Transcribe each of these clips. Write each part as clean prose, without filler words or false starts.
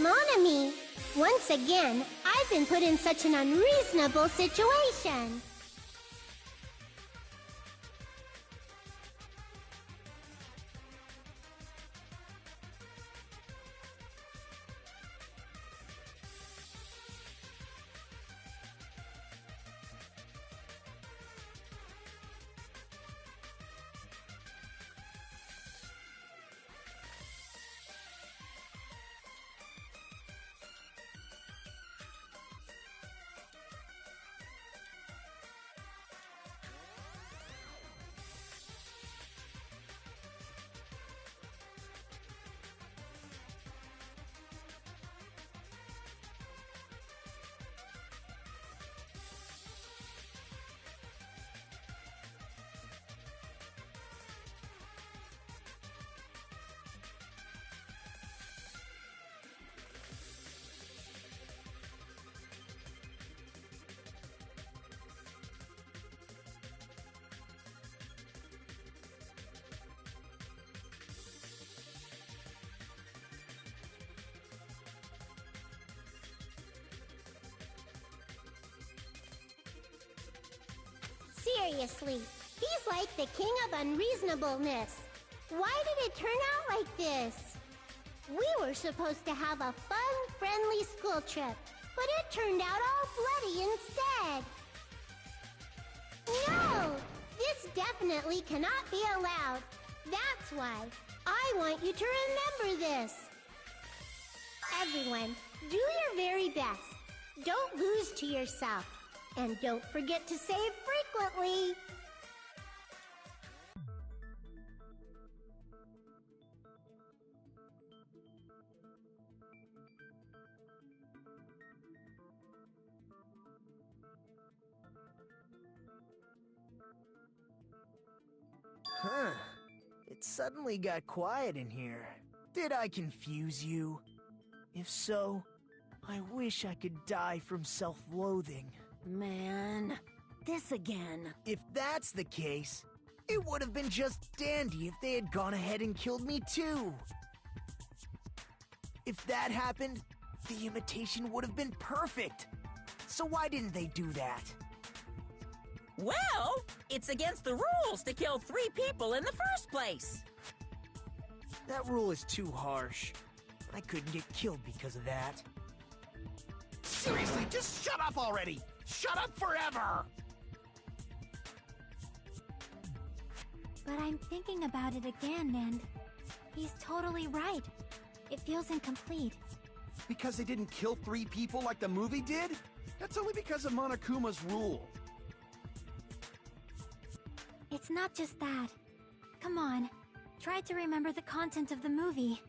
mon ami. Once again, I've been put in such an unreasonable situation. Seriously, he's like the king of unreasonableness. Why did it turn out like this? We were supposed to have a fun, friendly school trip, but it turned out all bloody instead. No! This definitely cannot be allowed. That's why I want you to remember this. Everyone, do your very best. Don't lose to yourself. And don't forget to save frequently. Huh. It suddenly got quiet in here. Did I confuse you? If so, I wish I could die from self-loathing. Man, this again. If that's the case, it would have been just dandy if they had gone ahead and killed me too. If that happened, the imitation would have been perfect. So why didn't they do that? Well, it's against the rules to kill 3 people in the first place. That rule is too harsh. I couldn't get killed because of that. Seriously, just shut up already! Shut up forever! But I'm thinking about it again, and he's totally right. It feels incomplete. Because they didn't kill 3 people like the movie did? That's only because of Monokuma's rule. It's not just that. Come on, try to remember the content of the movie.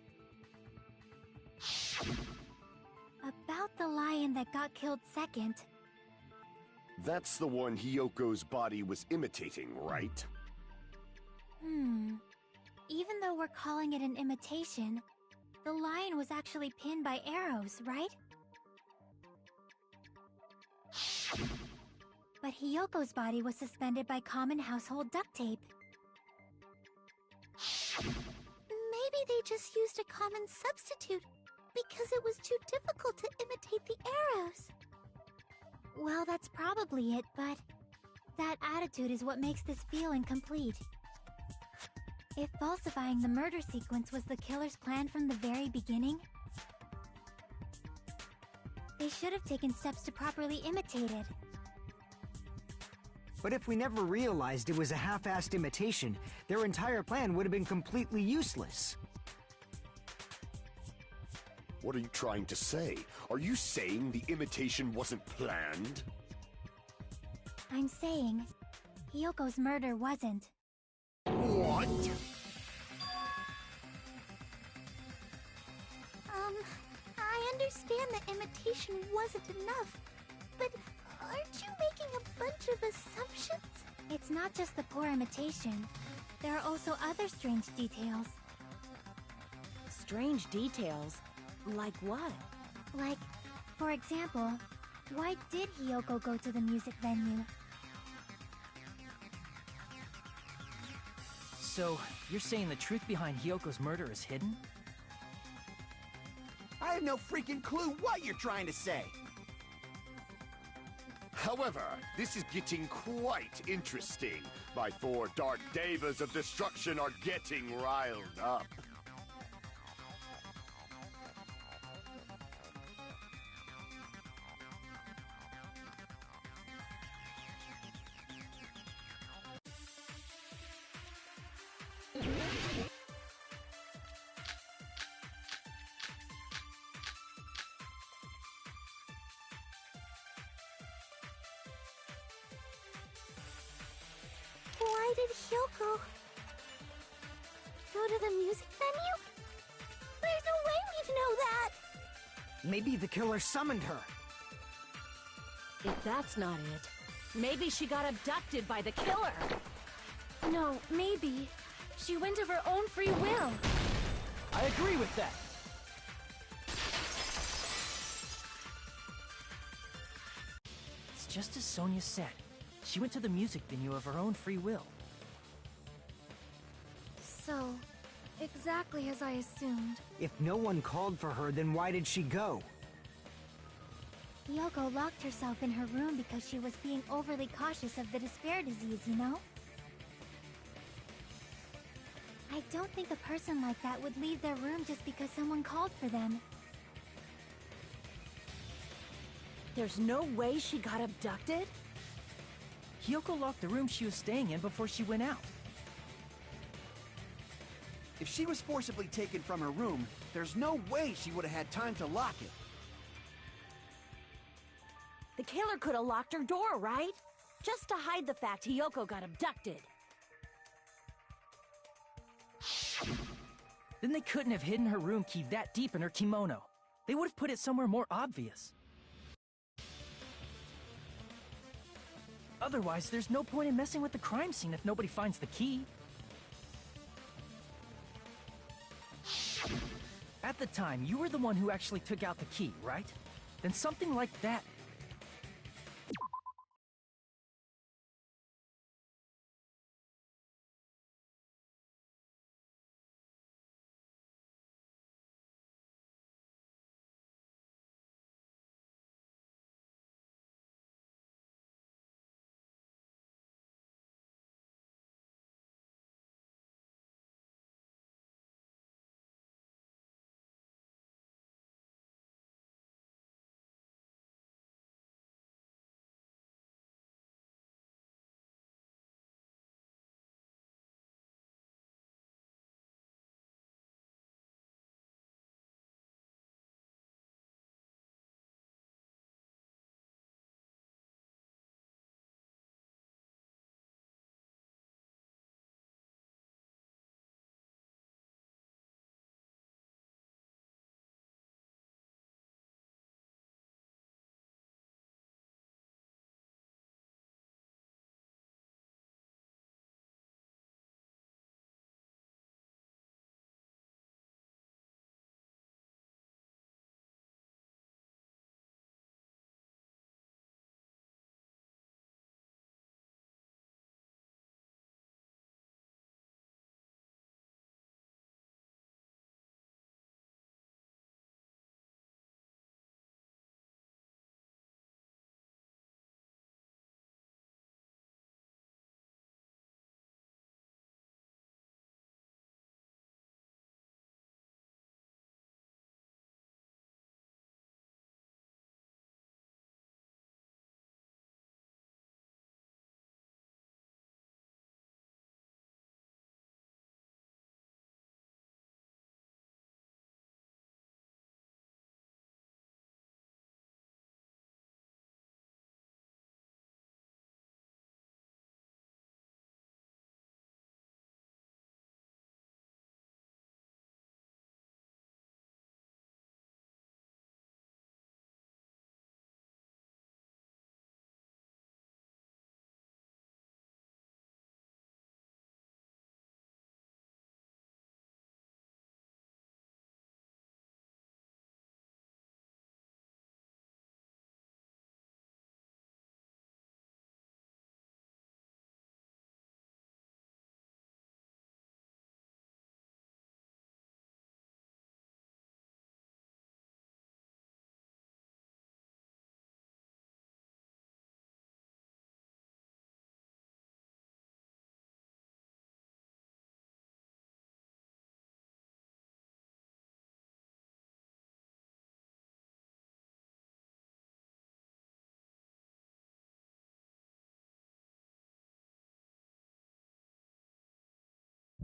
About the lion that got killed second. That's the one Hyoko's body was imitating, right? Even though we're calling it an imitation, the lion was actually pinned by arrows, right? But Hyoko's body was suspended by common household duct tape. Maybe they just used a common substitute because it was too difficult to imitate the arrows. Well, that's probably it, but that attitude is what makes this feel incomplete. If falsifying the murder sequence was the killer's plan from the very beginning, they should have taken steps to properly imitate it. But if we never realized it was a half-assed imitation, their entire plan would have been completely useless. What are you trying to say? Are you saying the imitation wasn't planned? I'm saying, Hyoko's murder wasn't. What? I understand that imitation wasn't enough, but aren't you making a bunch of assumptions? It's not just the poor imitation. There are also other strange details. Strange details? Like what? Like, for example, why did Hyoko go to the music venue? So, you're saying the truth behind Hyoko's murder is hidden? I have no freaking clue what you're trying to say. However, this is getting quite interesting. My 4 dark devas of destruction are getting riled up. Why did Hyoko go to the music venue? There's no way we'd know that! Maybe the killer summoned her. If that's not it, maybe she got abducted by the killer. No, maybe she went of her own free will. I agree with that. It's just as Sonia said. She went to the music venue of her own free will. So, exactly as I assumed. If no one called for her, then why did she go? Yoko locked herself in her room because she was being overly cautious of the despair disease, you know? I don't think a person like that would leave their room just because someone called for them. There's no way she got abducted? Hyoko locked the room she was staying in before she went out. If she was forcibly taken from her room, there's no way she would have had time to lock it. The killer could have locked her door, right? Just to hide the fact Hyoko got abducted. Then they couldn't have hidden her room key that deep in her kimono. They would have put it somewhere more obvious. Otherwise, there's no point in messing with the crime scene if nobody finds the key. At the time, you were the one who actually took out the key, right? Then something like that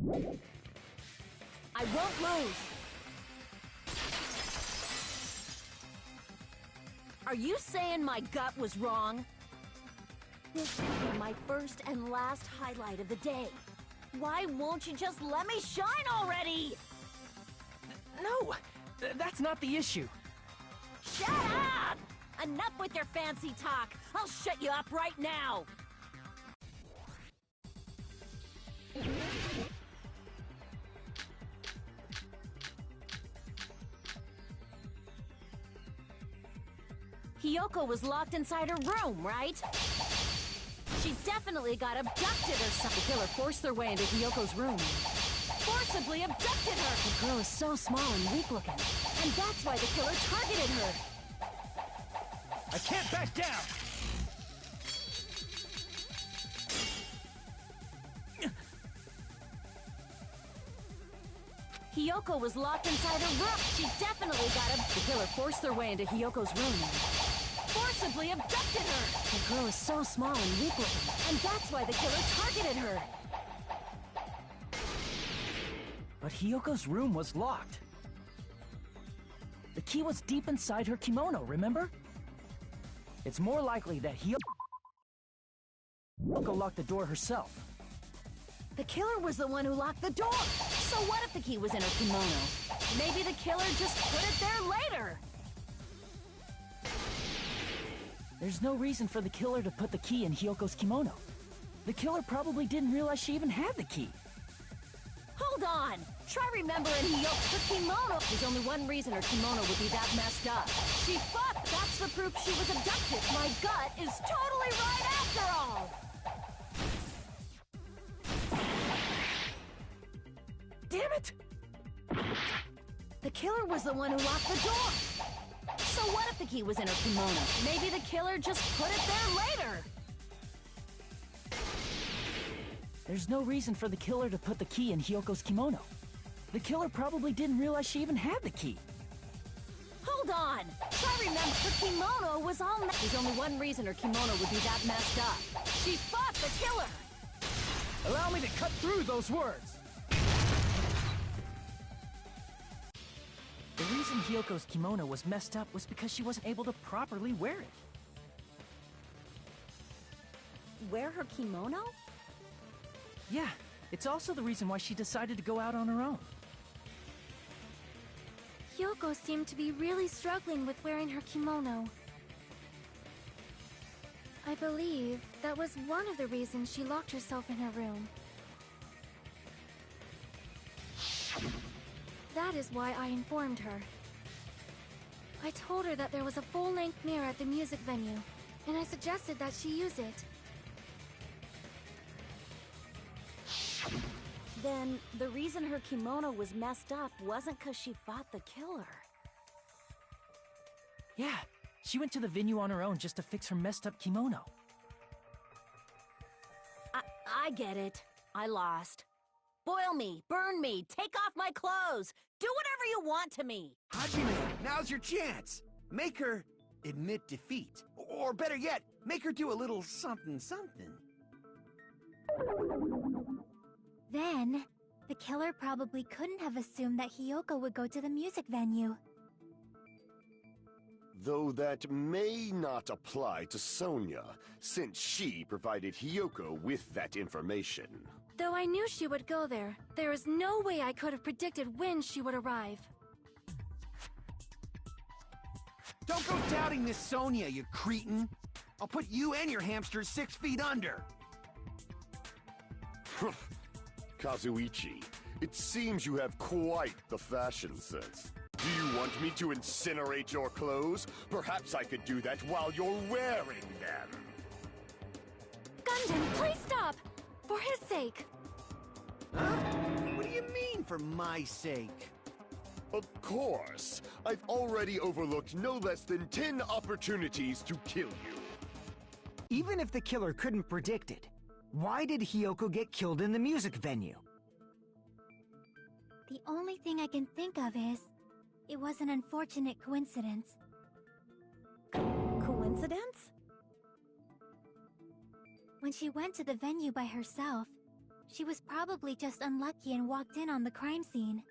I won't lose. Are you saying my gut was wrong? This will be my first and last highlight of the day. Why won't you just let me shine already? No, that's not the issue. Shut up! Enough with your fancy talk. I'll shut you up right now. Hiyoko was locked inside her room, right? She definitely got abducted or something. The killer forced their way into Hiyoko's room. Forcibly abducted her! The girl is so small and weak-looking. And that's why the killer targeted her. I can't back down! Hiyoko was locked inside her room. She definitely got the killer forced their way into Hiyoko's room. Forcibly abducted her! The girl is so small and weak-looking. And that's why the killer targeted her. But Hiyoko's room was locked. The key was deep inside her kimono, remember? It's more likely that Hiyoko locked the door herself. The killer was the one who locked the door. So what if the key was in her kimono? Maybe the killer just put it there later. There's no reason for the killer to put the key in Hiyoko's kimono. The killer probably didn't realize she even had the key. Hold on! Try remembering her kimono. There's only one reason her kimono would be that messed up. She fought! That's the proof she was abducted. My gut is totally right after all! Damn it! The killer was the one who locked the door. So what if the key was in her kimono? Maybe the killer just put it there later. There's no reason for the killer to put the key in Hiyoko's kimono. The killer probably didn't realize she even had the key. Hold on! Try remember her kimono was all There's only one reason her kimono would be that messed up. She fought the killer! Allow me to cut through those words! The reason Hiyoko's kimono was messed up was because she wasn't able to properly wear it. Wear her kimono? Yeah, it's also the reason why she decided to go out on her own. Hiyoko seemed to be really struggling with wearing her kimono. I believe that was one of the reasons she locked herself in her room. That is why I informed her. I told her that there was a full-length mirror at the music venue, and I suggested that she use it. Then, the reason her kimono was messed up wasn't because she fought the killer. Yeah, she went to the venue on her own just to fix her messed up kimono. I get it. I lost. Boil me, burn me, take off my clothes, do whatever you want to me. Hajime, now's your chance. Make her admit defeat. Or better yet, make her do a little something something. Then, the killer probably couldn't have assumed that Hiyoko would go to the music venue. Though that may not apply to Sonia, since she provided Hiyoko with that information. Though I knew she would go there, there is no way I could have predicted when she would arrive. Don't go doubting Miss Sonia, you cretin. I'll put you and your hamsters 6 feet under. Kazuichi, it seems you have quite the fashion sense. Do you want me to incinerate your clothes? Perhaps I could do that while you're wearing them. Gundam, please stop! For his sake. Huh? What do you mean, for my sake? Of course. I've already overlooked no less than 10 opportunities to kill you. Even if the killer couldn't predict it, why did Hiyoko get killed in the music venue? The only thing I can think of is, it was an unfortunate coincidence. Coincidence? When she went to the venue by herself, She was probably just unlucky and walked in on the crime scene.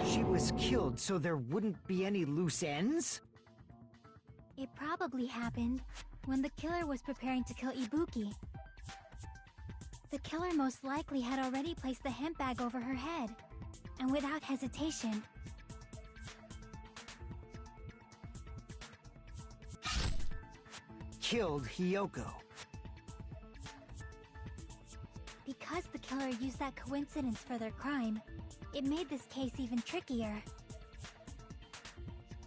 She was killed so there wouldn't be any loose ends? It probably happened when the killer was preparing to kill Ibuki. The killer most likely had already placed the hemp bag over her head, and without hesitation, killed Hiyoko. Because the killer used that coincidence for their crime, it made this case even trickier.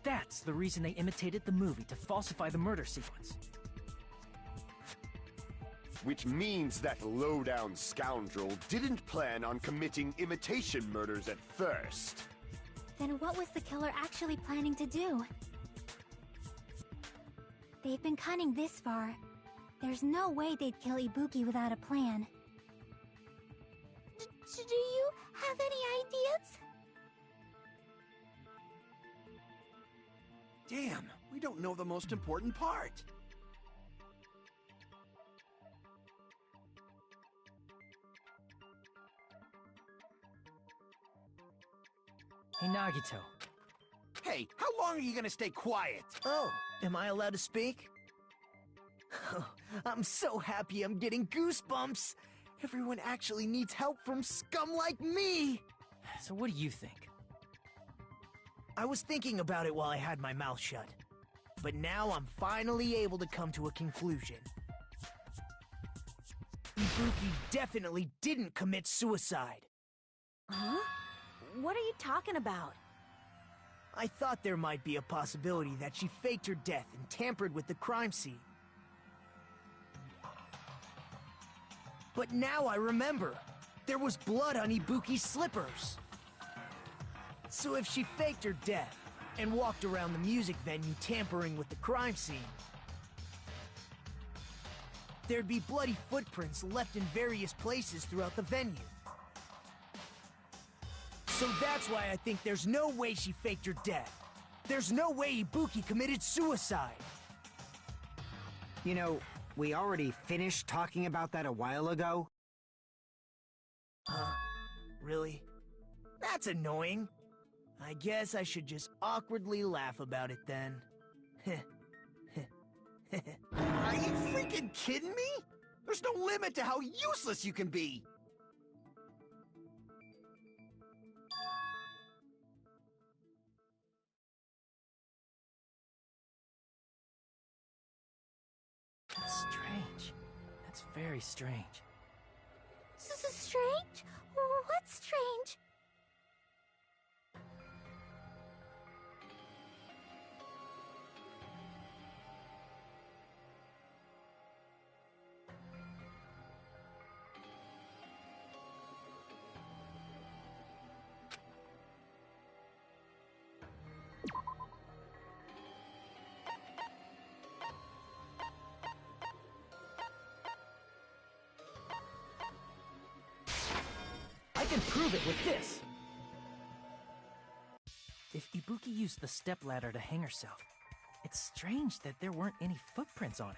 That's the reason they imitated the movie to falsify the murder sequence. Which means that low-down scoundrel didn't plan on committing imitation murders at first. Then what was the killer actually planning to do? They've been cunning this far. There's no way they'd kill Ibuki without a plan. Do you have any ideas? Damn, we don't know the most important part. Hey, Nagito. Hey, how long are you gonna stay quiet? Oh, am I allowed to speak? I'm so happy I'm getting goosebumps. Everyone actually needs help from scum like me. So what do you think? I was thinking about it while I had my mouth shut. But now I'm finally able to come to a conclusion. Ibuki definitely didn't commit suicide. Huh? What are you talking about? I thought there might be a possibility that she faked her death and tampered with the crime scene. But now I remember. There was blood on Ibuki's slippers. So if she faked her death and walked around the music venue tampering with the crime scene, there'd be bloody footprints left in various places throughout the venue. So that's why I think there's no way she faked her death. There's no way Ibuki committed suicide. You know, we already finished talking about that a while ago. Huh? Really? That's annoying. I guess I should just awkwardly laugh about it then. Are you freaking kidding me? There's no limit to how useless you can be. That's strange. That's very strange. Strange? What's strange? I can prove it with this! If Ibuki used the stepladder to hang herself, it's strange that there weren't any footprints on it.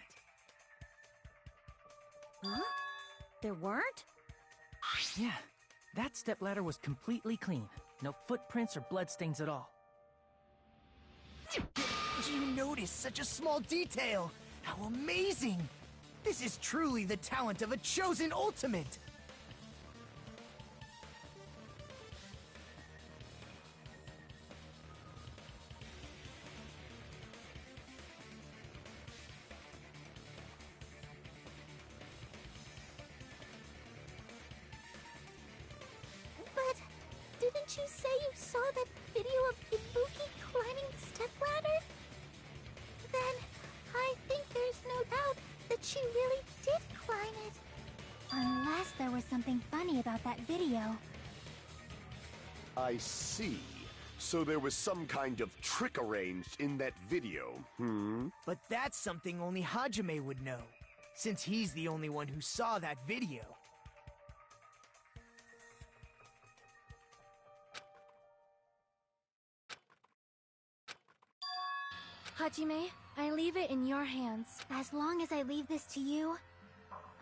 Huh? There weren't? Yeah, that stepladder was completely clean. No footprints or bloodstains at all. You noticed such a small detail! How amazing! This is truly the talent of a chosen ultimate! But didn't you say you saw that video of Ibuki climbing the stepladder? Then I think there's no doubt that she really did climb it. Unless there was something funny about that video. I see. So there was some kind of trick arranged in that video, hmm? But that's something only Hajime would know, since he's the only one who saw that video. Hajime, I leave it in your hands. As long as I leave this to you,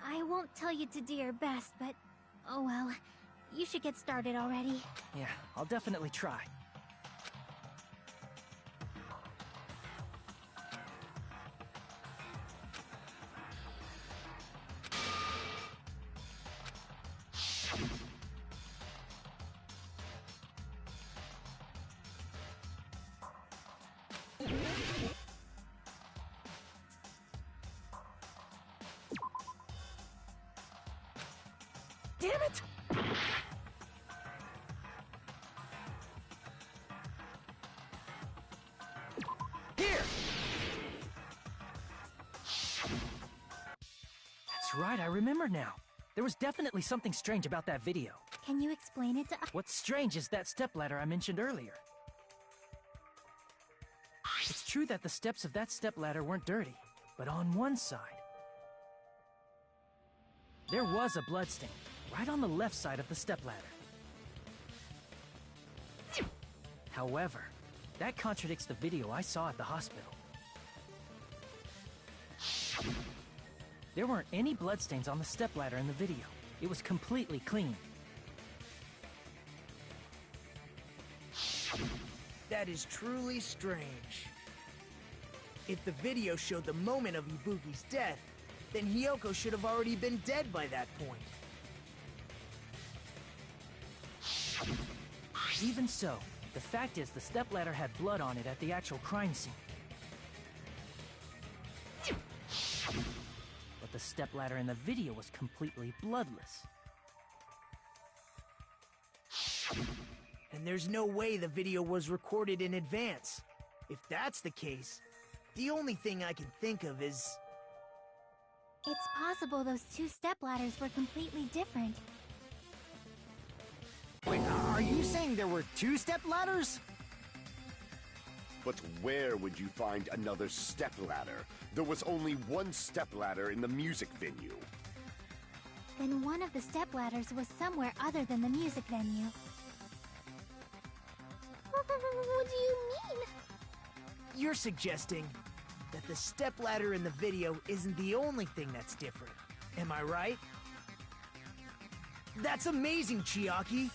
I won't tell you to do your best, but oh well. You should get started already. Yeah, I'll definitely try. Damn it! Here! That's right, I remember now. There was definitely something strange about that video. Can you explain it to us? What's strange is that stepladder I mentioned earlier. It's true that the steps of that stepladder weren't dirty, but on one side, there was a bloodstain, right on the left side of the stepladder. However, that contradicts the video I saw at the hospital. There weren't any bloodstains on the stepladder in the video. It was completely clean. That is truly strange. If the video showed the moment of Ibuki's death, then Hiyoko should have already been dead by that point. Even so, the fact is the stepladder had blood on it at the actual crime scene. But the stepladder in the video was completely bloodless. And there's no way the video was recorded in advance. If that's the case, the only thing I can think of is... It's possible those two stepladders were completely different. Wait, are you saying there were two stepladders? But where would you find another stepladder? There was only one stepladder in the music venue. Then one of the stepladders was somewhere other than the music venue. What do you mean? You're suggesting that the stepladder in the video isn't the only thing that's different. Am I right? That's amazing, Chiaki!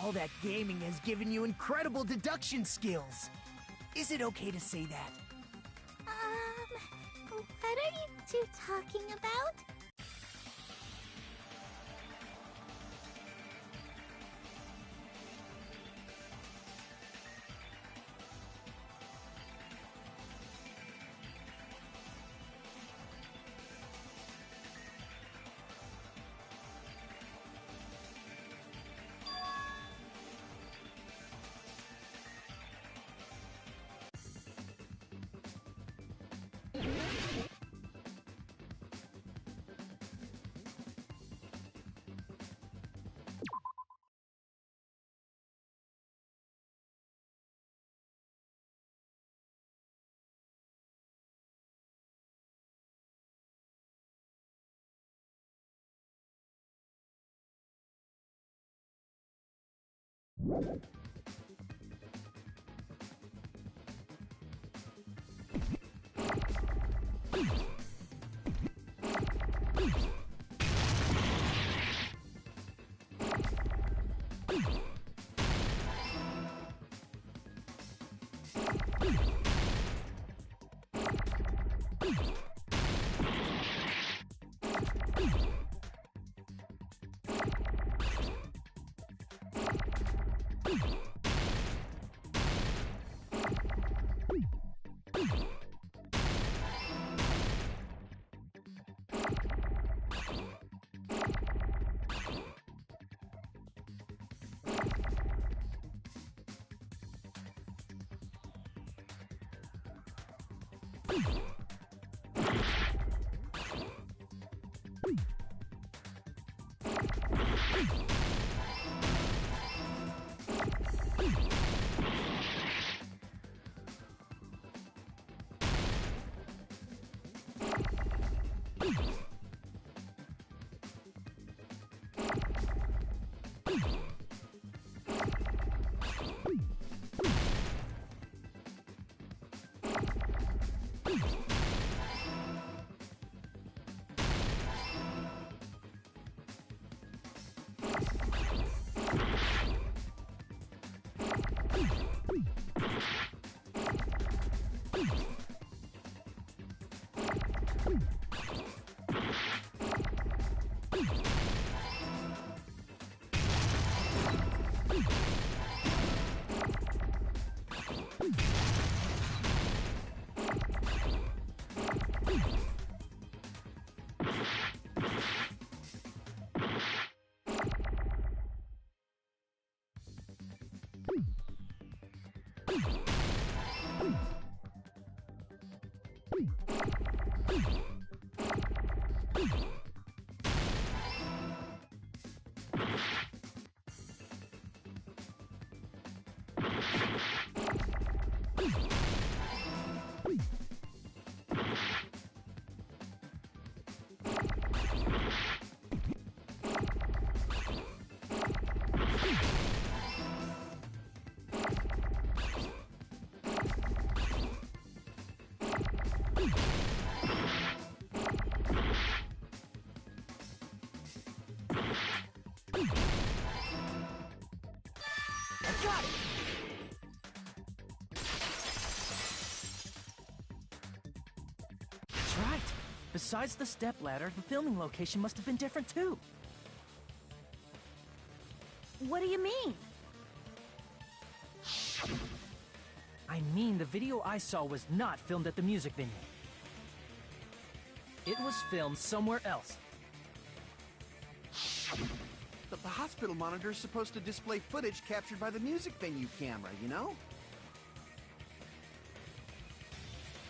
All that gaming has given you incredible deduction skills. Is it okay to say that? What are you two talking about? Besides the stepladder, the filming location must have been different too. What do you mean? I mean, the video I saw was not filmed at the music venue. It was filmed somewhere else. The hospital monitor is supposed to display footage captured by the music venue camera, you know?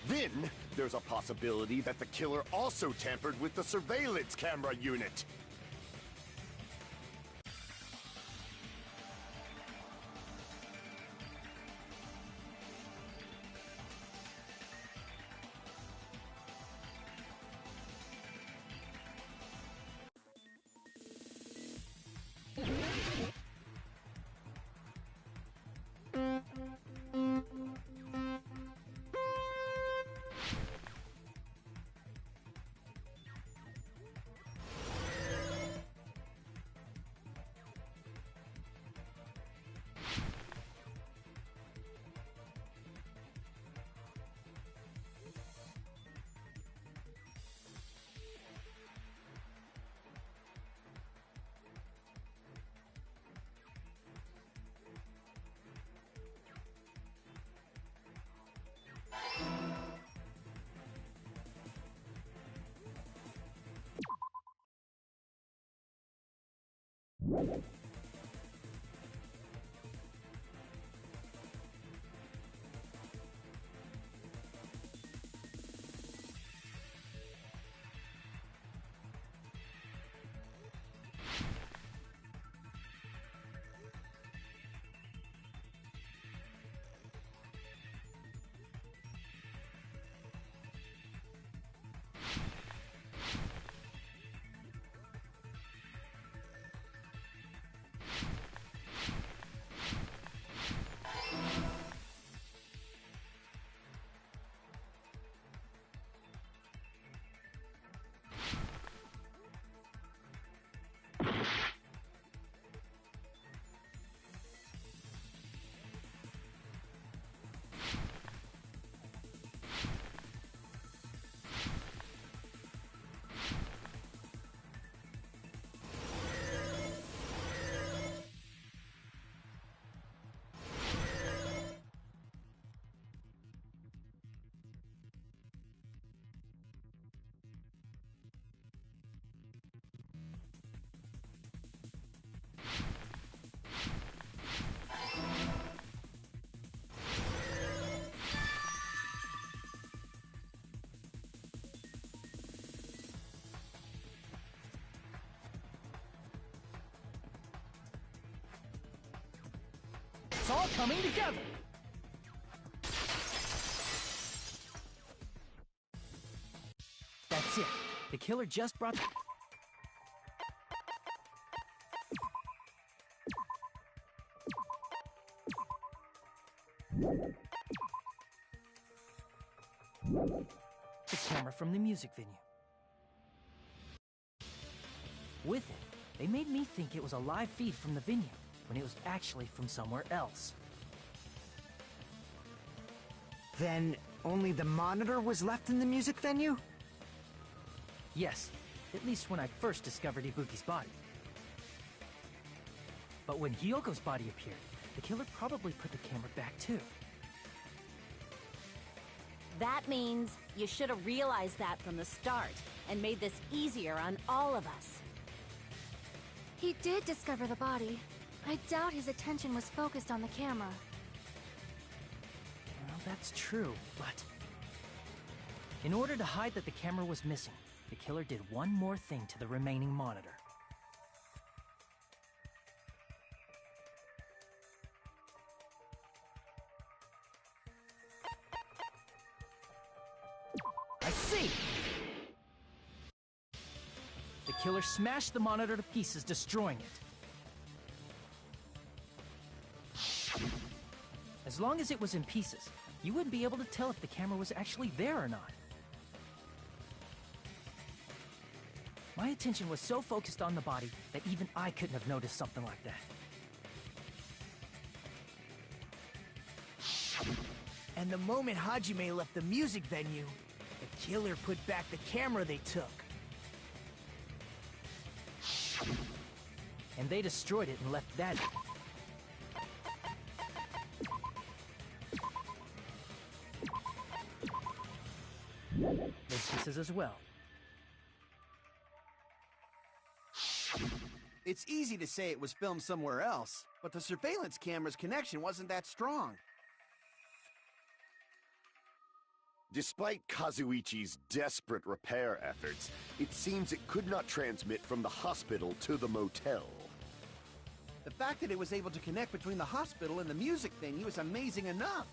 Then, there's a possibility that the killer also tampered with the surveillance camera unit. It's all coming together! That's it. The killer just brought... the camera from the music venue. With it, they made me think it was a live feed from the venue, when it was actually from somewhere else. Then, only the monitor was left in the music venue? Yes, at least when I first discovered Ibuki's body. But when Hyoko's body appeared, the killer probably put the camera back too. That means you should have realized that from the start and made this easier on all of us. He did discover the body. I doubt his attention was focused on the camera. Well, that's true, but... in order to hide that the camera was missing, the killer did one more thing to the remaining monitor. I see! The killer smashed the monitor to pieces, destroying it. As long as it was in pieces, you wouldn't be able to tell if the camera was actually there or not. My attention was so focused on the body that even I couldn't have noticed something like that. And the moment Hajime left the music venue, the killer put back the camera they took. And they destroyed it and left that. Those pieces as well. It's easy to say it was filmed somewhere else, but the surveillance camera's connection wasn't that strong. Despite Kazuichi's desperate repair efforts, it seems it could not transmit from the hospital to the motel. The fact that it was able to connect between the hospital and the music venue is amazing enough.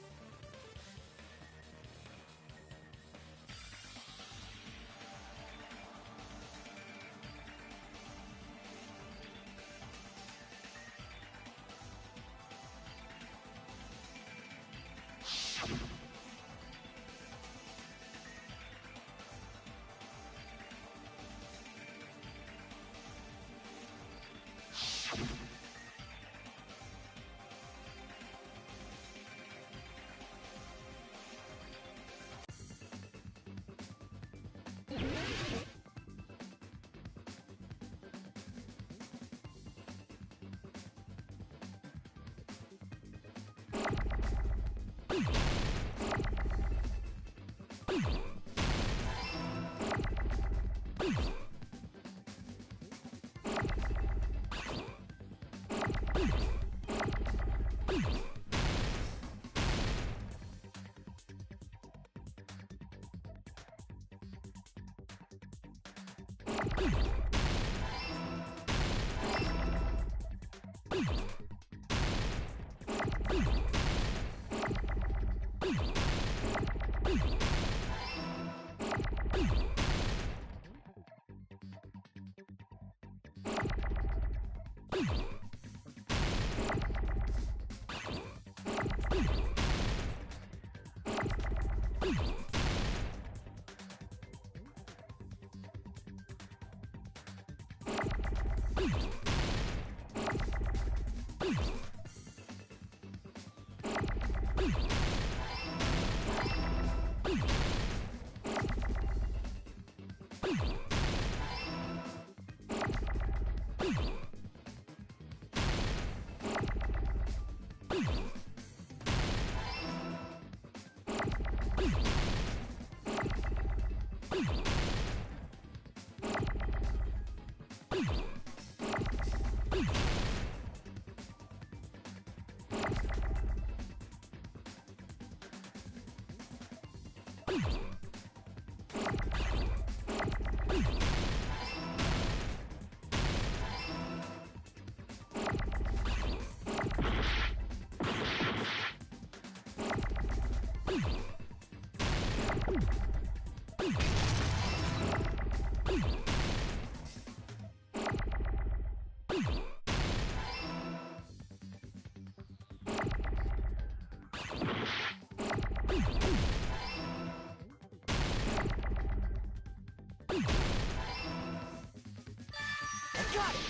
Got it!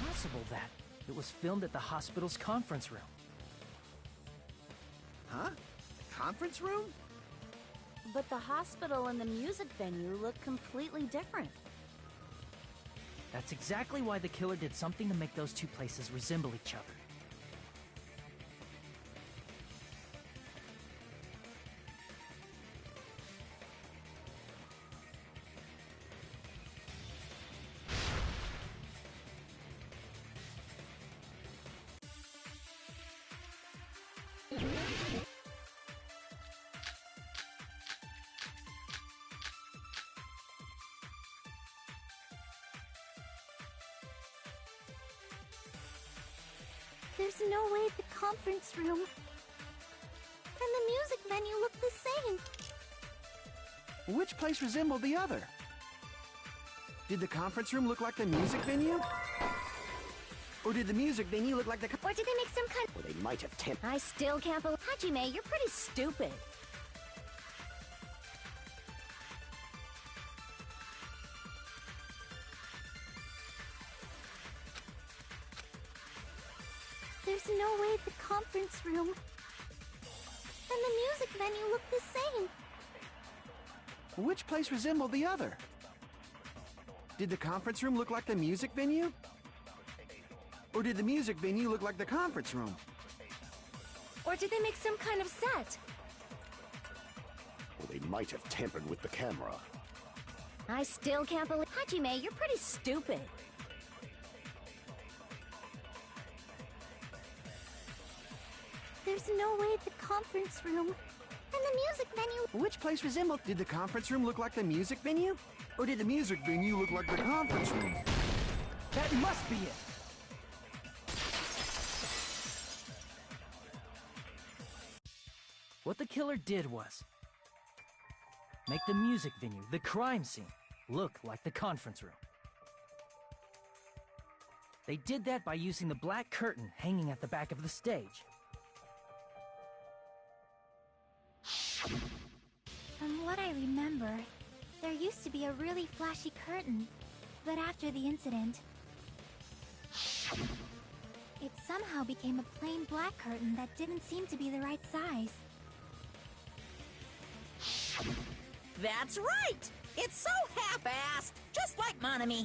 Possible that it was filmed at the hospital's conference room. Huh? The conference room? But the hospital and the music venue look completely different. That's exactly why the killer did something to make those two places resemble each other. There's no way the conference room and the music venue look the same. Which place resembled the other? Did the conference room look like the music venue? Or did the music venue look like the... Or did they make some kind... Or they might have I still can't believe... Hajime, you're pretty stupid. There's There's no way the conference room and the music venue look the same. Which place resembled the other? Did the conference room look like the music venue? Or did the music venue look like the conference room? Or did they make some kind of set? Or they might have tampered with the camera. I still can't believe... Hajime, you're pretty stupid. There's no way the conference room and the music venue... Which place resembled... Did the conference room look like the music venue? Or did the music venue look like the conference room? That must be it! What the killer did was make the music venue, the crime scene, look like the conference room. They did that by using the black curtain hanging at the back of the stage. From what I remember, there used to be a really flashy curtain, but after the incident, it somehow became a plain black curtain that didn't seem to be the right size. That's right! It's so half-assed, just like Monami.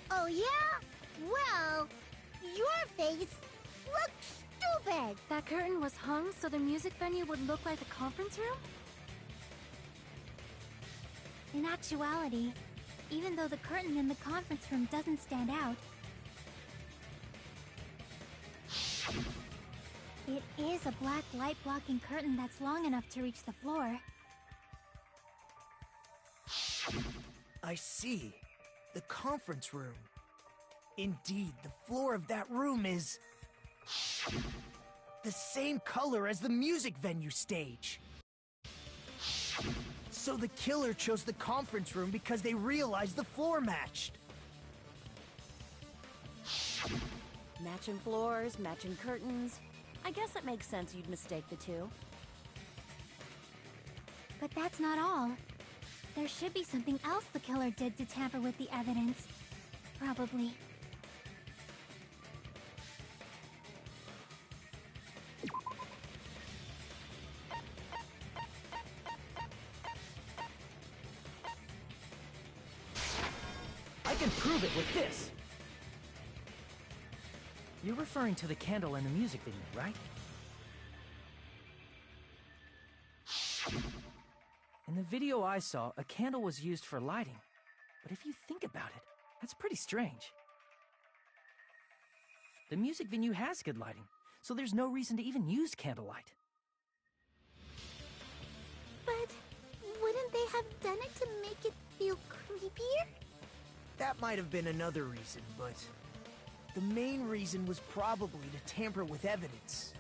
Oh yeah? Well, your face looks stupid! That curtain was hung so the music venue would look like a conference room? In actuality, even though the curtain in the conference room doesn't stand out, it is a black light-blocking curtain that's long enough to reach the floor. I see. The conference room. Indeed, the floor of that room is the same color as the music venue stage. So the killer chose the conference room because they realized the floor matched. Matching floors, matching curtains. I guess it makes sense you'd mistake the two. But that's not all. There should be something else the killer did to tamper with the evidence. Probably. I can prove it with this! You're referring to the candle in the music video, right? In the video I saw, a candle was used for lighting. But if you think about it, that's pretty strange. The music venue has good lighting, so there's no reason to even use candlelight. But wouldn't they have done it to make it feel creepier? That might have been another reason, but the main reason was probably to tamper with evidence.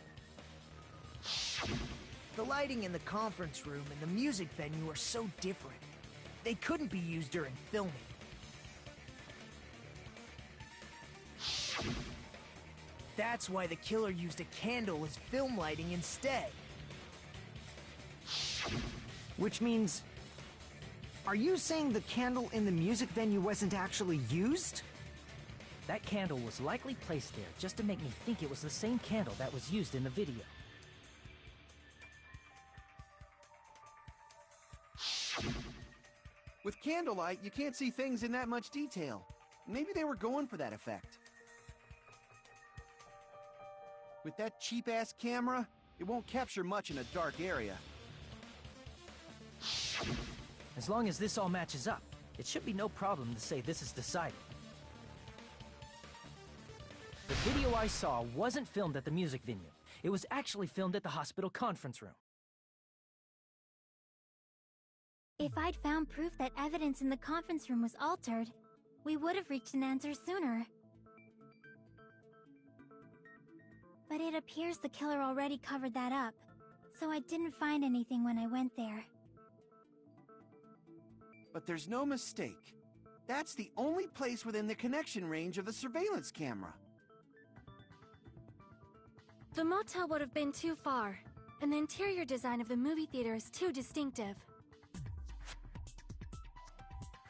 The lighting in the conference room and the music venue are so different. They couldn't be used during filming. That's why the killer used a candle as film lighting instead. Which means... Are you saying the candle in the music venue wasn't actually used? That candle was likely placed there just to make me think it was the same candle that was used in the video. With candlelight, you can't see things in that much detail. Maybe they were going for that effect. With that cheap-ass camera, it won't capture much in a dark area. As long as this all matches up, it should be no problem to say this is decided. The video I saw wasn't filmed at the music venue. It was actually filmed at the hospital conference room. If I'd found proof that evidence in the conference room was altered, we would have reached an answer sooner. But it appears the killer already covered that up, so I didn't find anything when I went there. But there's no mistake. That's the only place within the connection range of the surveillance camera. The motel would have been too far, and the interior design of the movie theater is too distinctive.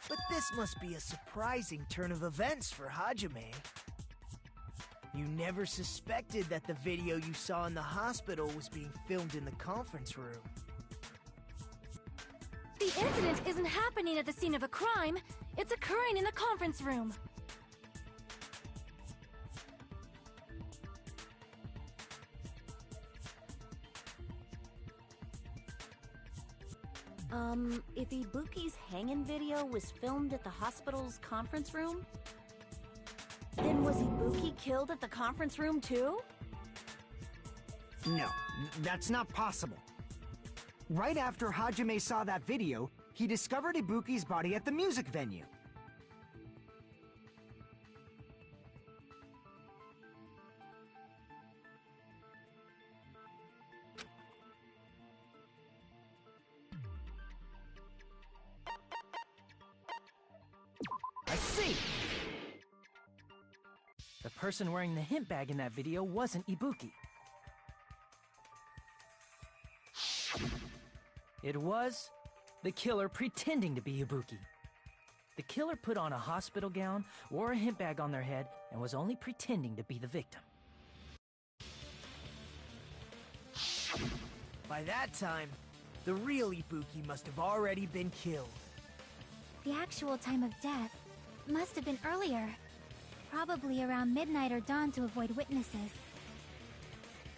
But this must be a surprising turn of events for Hajime. You never suspected that the video you saw in the hospital was being filmed in the conference room. The incident isn't happening at the scene of a crime. It's occurring in the conference room. If Ibuki's hanging video was filmed at the hospital's conference room, then was Ibuki killed at the conference room too? No, that's not possible. Right after Hajime saw that video, he discovered Ibuki's body at the music venue. I see! The person wearing the hint bag in that video wasn't Ibuki. It was the killer pretending to be Ibuki. The killer put on a hospital gown, wore a hint bag on their head, and was only pretending to be the victim. By that time, the real Ibuki must have already been killed. The actual time of death must have been earlier. Probably around midnight or dawn to avoid witnesses.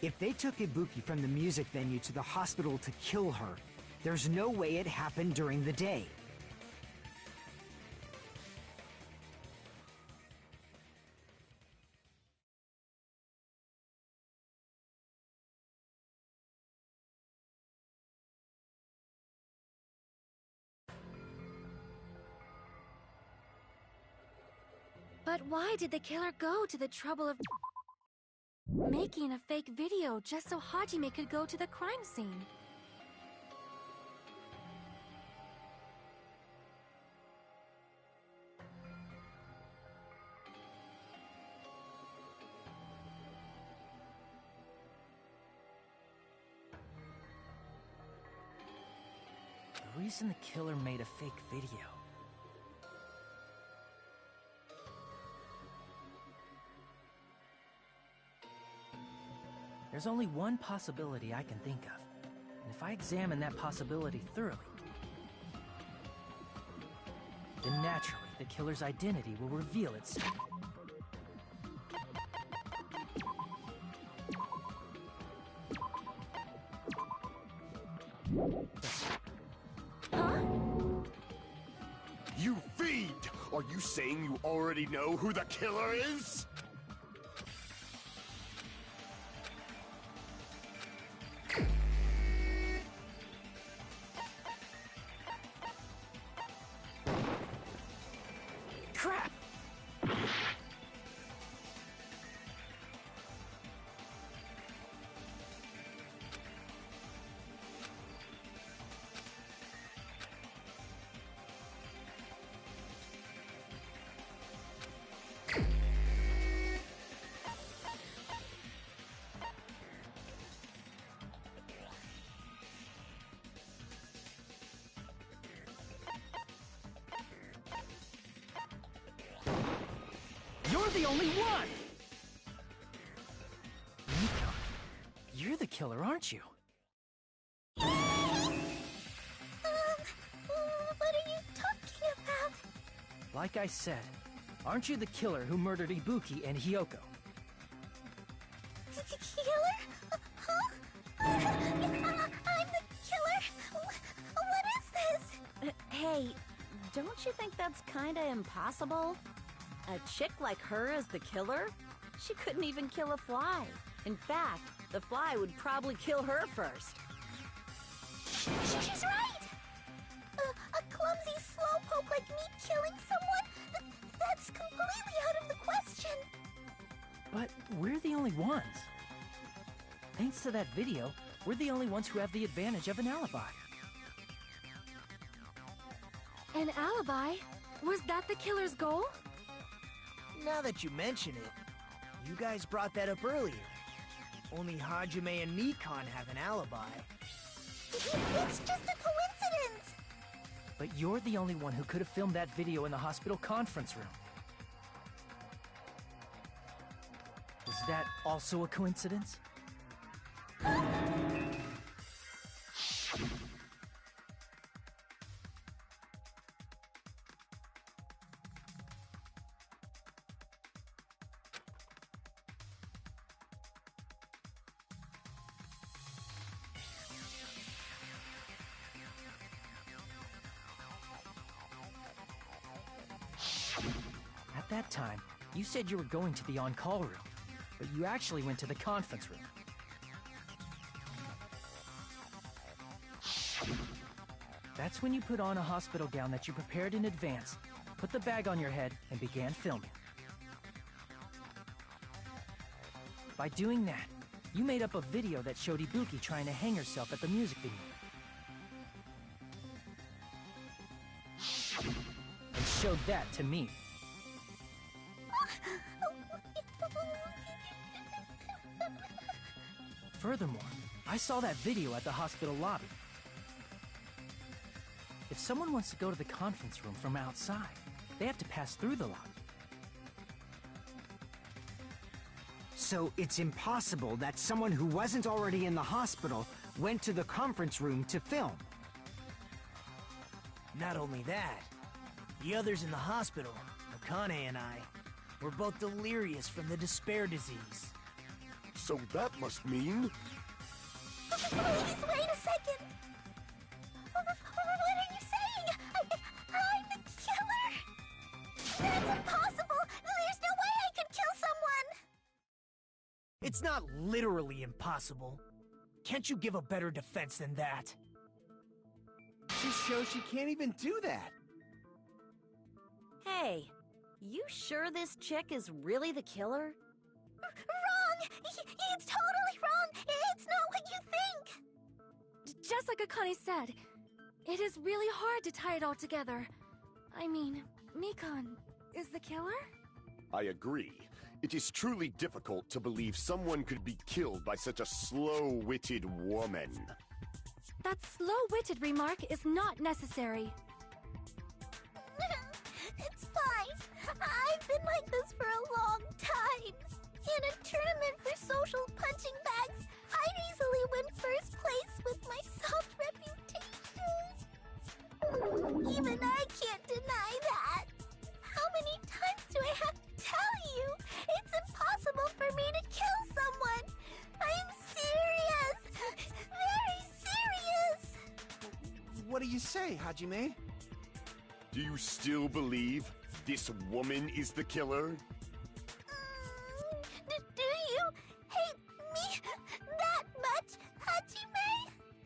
If they took Ibuki from the music venue to the hospital to kill her, there's no way it happened during the day. But why did the killer go to the trouble of making a fake video just so Hajime could go to the crime scene? The reason the killer made a fake video. There's only one possibility I can think of, and if I examine that possibility thoroughly, then naturally the killer's identity will reveal itself. You fiend! Are you saying you already know who the killer is? Crap! You're the only one! Miko, you're the killer, aren't you? What are you talking about? Like I said, aren't you the killer who murdered Ibuki and Hyoko? Killer? Huh? I'm the killer? What is this? Hey, don't you think that's kinda impossible? A chick like her as the killer? She couldn't even kill a fly. In fact, the fly would probably kill her first. She's right! A clumsy slowpoke like me killing someone? That's completely out of the question! But we're the only ones. Thanks to that video, we're the only ones who have the advantage of an alibi. An alibi? Was that the killer's goal? Now that you mention it, you guys brought that up earlier. Only Hajime and Mikan have an alibi. It's just a coincidence! But you're the only one who could have filmed that video in the hospital conference room. The that also a coincidence? At that time, you said you were going to the on-call room, but you actually went to the conference room. That's when you put on a hospital gown that you prepared in advance, put the bag on your head, and began filming. By doing that, you made up a video that showed Ibuki trying to hang herself at the music venue. And showed that to me. Furthermore, I saw that video at the hospital lobby. If someone wants to go to the conference room from outside, they have to pass through the lobby. So it's impossible that someone who wasn't already in the hospital went to the conference room to film. Not only that, the others in the hospital, Akane and I, were both delirious from the despair disease. So that must mean... Please, wait a second! What are you saying? I'm the killer? That's impossible! There's no way I could kill someone! It's not literally impossible. Can't you give a better defense than that? This shows she can't even do that. Hey, you sure this chick is really the killer? Wrong! It's totally wrong! It's not what you think! Just like Akane said, it is really hard to tie it all together. I mean, Mikan is the killer? I agree. It is truly difficult to believe someone could be killed by such a slow-witted woman. That slow-witted remark is not necessary. It's fine. I've been like this for a long time. In a tournament for social punching bags, I'd easily win first place with my soft reputation. Even I can't deny that. How many times do I have to tell you? It's impossible for me to kill someone. I'm serious. Very serious. What do you say, Hajime? Do you still believe this woman is the killer? Do you hate me that much, Hajime?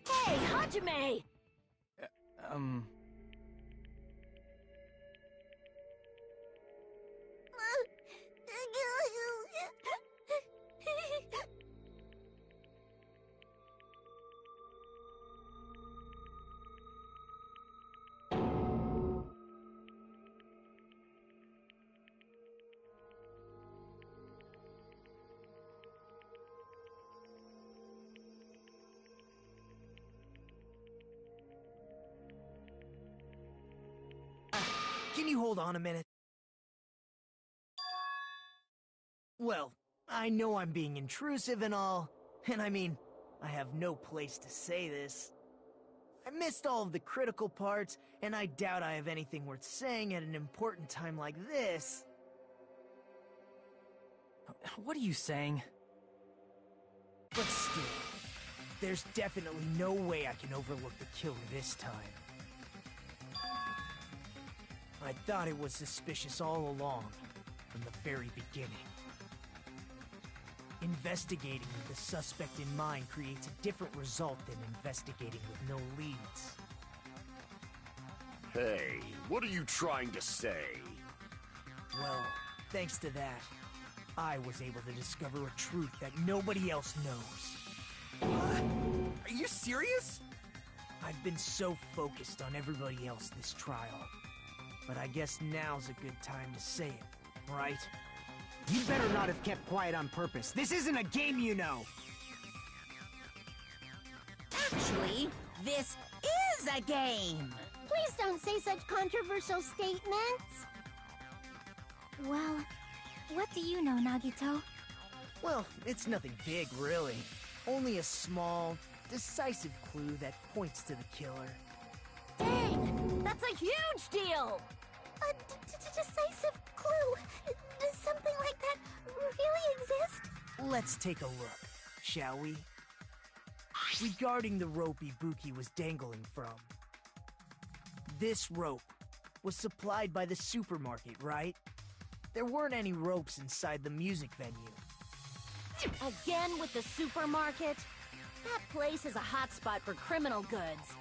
Hey, Hajime! Can you hold on a minute? Well, I know I'm being intrusive and all, and I mean, I have no place to say this. I missed all of the critical parts, and I doubt I have anything worth saying at an important time like this. What are you saying? But still, there's definitely no way I can overlook the killer this time. I thought it was suspicious all along, from the very beginning. Investigating with the suspect in mind creates a different result than investigating with no leads. Hey, what are you trying to say? Well, thanks to that, I was able to discover a truth that nobody else knows. What? Are you serious? I've been so focused on everybody else this trial. But I guess now's a good time to say it, right? You better not have kept quiet on purpose. This isn't a game, you know! Actually, this is a game! Please don't say such controversial statements. Well, what do you know, Nagito? Well, it's nothing big, really. Only a small, decisive clue that points to the killer. Dang! That's a huge deal! A decisive clue? Does something like that really exist? Let's take a look, shall we? Regarding the rope Ibuki was dangling from. This rope was supplied by the supermarket, right? There weren't any ropes inside the music venue. Again with the supermarket? That place is a hotspot for criminal goods.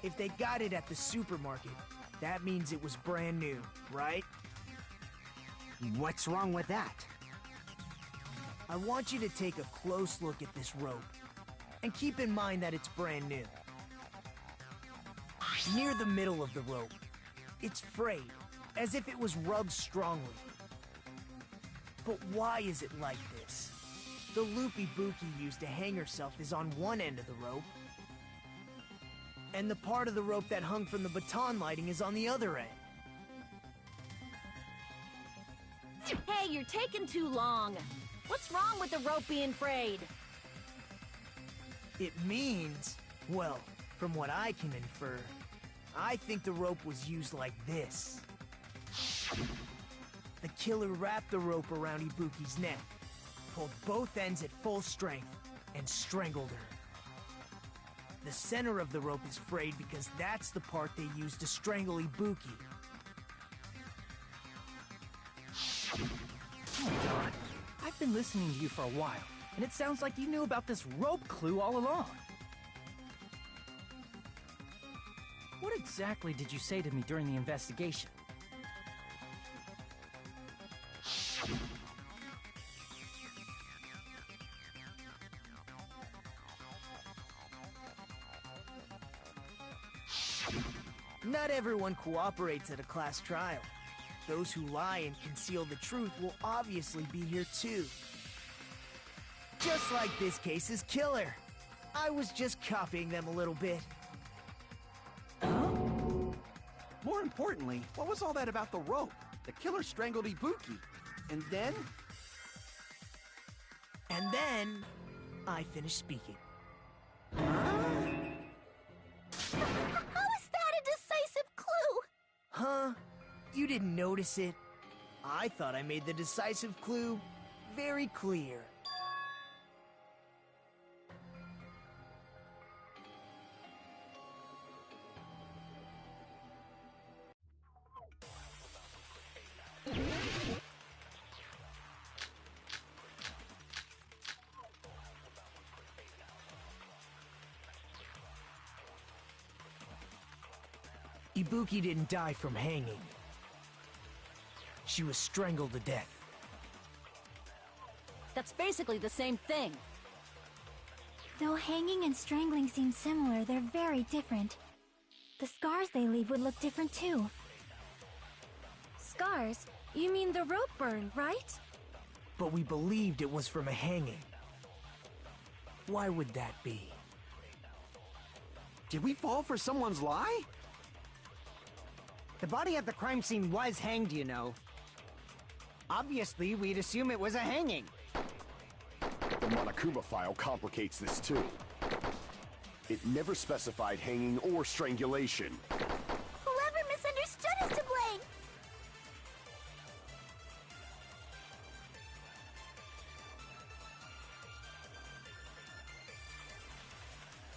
If they got it at the supermarket, that means it was brand new, right? What's wrong with that? I want you to take a close look at this rope, and keep in mind that it's brand new. Near the middle of the rope, it's frayed, as if it was rubbed strongly. But why is it like this? The loop Ibuki used to hang herself is on one end of the rope, and the part of the rope that hung from the baton lighting is on the other end. Hey, you're taking too long. What's wrong with the rope being frayed? It means, well, from what I can infer, I think the rope was used like this. The killer wrapped the rope around Ibuki's neck, pulled both ends at full strength, and strangled her. The center of the rope is frayed because that's the part they used to strangle Ibuki. Hold on. I've been listening to you for a while, and it sounds like you knew about this rope clue all along. What exactly did you say to me during the investigation? Not everyone cooperates at a class trial. Those who lie and conceal the truth will obviously be here too. Just like this case's killer. I was just copying them a little bit. More importantly, what was all that about the rope? The killer strangled Ibuki. And then? And then, I finished speaking. How is that a decisive clue? Huh? You didn't notice it? I thought I made the decisive clue very clear. Ibuki didn't die from hanging. She was strangled to death. That's basically the same thing. Though hanging and strangling seem similar, they're very different. The scars they leave would look different too. Scars? You mean the rope burn, right? But we believed it was from a hanging. Why would that be? Did we fall for someone's lie? The body at the crime scene was hanged, you know. Obviously, we'd assume it was a hanging. The Monokuma file complicates this too. It never specified hanging or strangulation. Whoever misunderstood is to blame!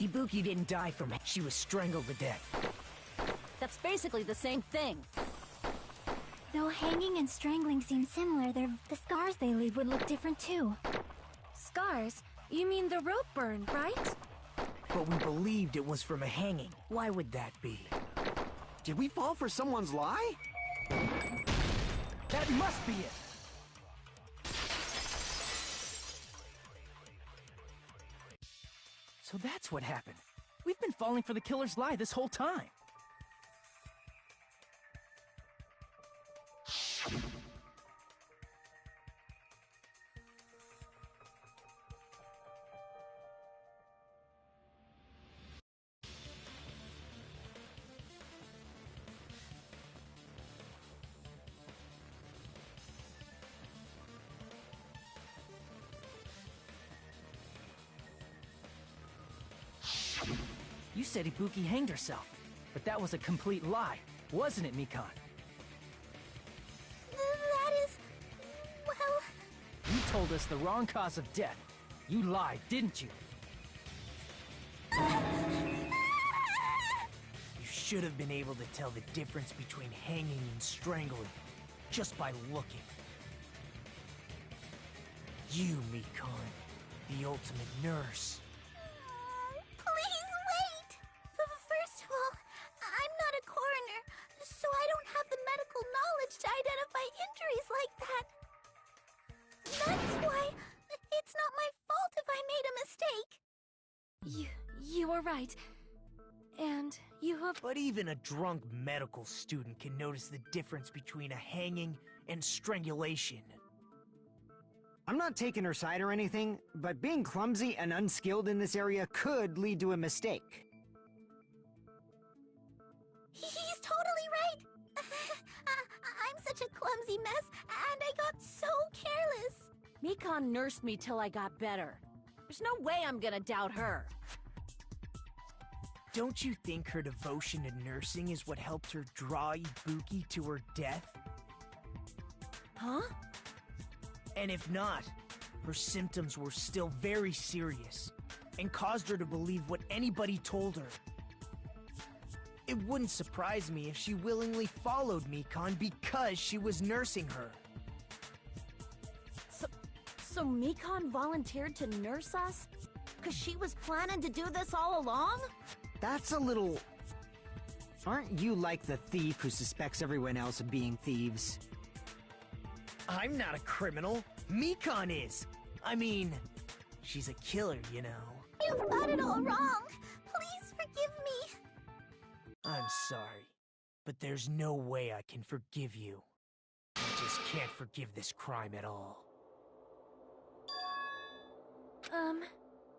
Ibuki didn't die from it. She was strangled to death. That's basically the same thing. Though hanging and strangling seem similar, the scars they leave would look different too. Scars? You mean the rope burn, right? But we believed it was from a hanging. Why would that be? Did we fall for someone's lie? That must be it! So that's what happened. We've been falling for the killer's lie this whole time. You said Ibuki hanged herself, but that was a complete lie, wasn't it, Mikan? That is... well... You told us the wrong cause of death. You lied, didn't you? You should have been able to tell the difference between hanging and strangling, just by looking. You, Mikan, the ultimate nurse. Please wait! First of all, I'm not a coroner, so I don't have the medical knowledge to identify injuries like that. That's why it's not my fault if I made a mistake. You are right. And you have... But even a drunk medical student can notice the difference between a hanging and strangulation. I'm not taking her side or anything, but being clumsy and unskilled in this area could lead to a mistake. He's totally right! I'm such a clumsy mess, and I got so careless. Mikan nursed me till I got better. There's no way I'm gonna doubt her. Don't you think her devotion to nursing is what helped her draw Ibuki to her death? Huh? And if not, her symptoms were still very serious and caused her to believe what anybody told her. It wouldn't surprise me if she willingly followed Mikan because she was nursing her. So Mikan volunteered to nurse us? 'Cause she was planning to do this all along? That's a little... Aren't you like the thief who suspects everyone else of being thieves? I'm not a criminal. Mikan is. I mean, she's a killer, you know. You've got it all wrong. Please forgive me. I'm sorry, but there's no way I can forgive you. I just can't forgive this crime at all.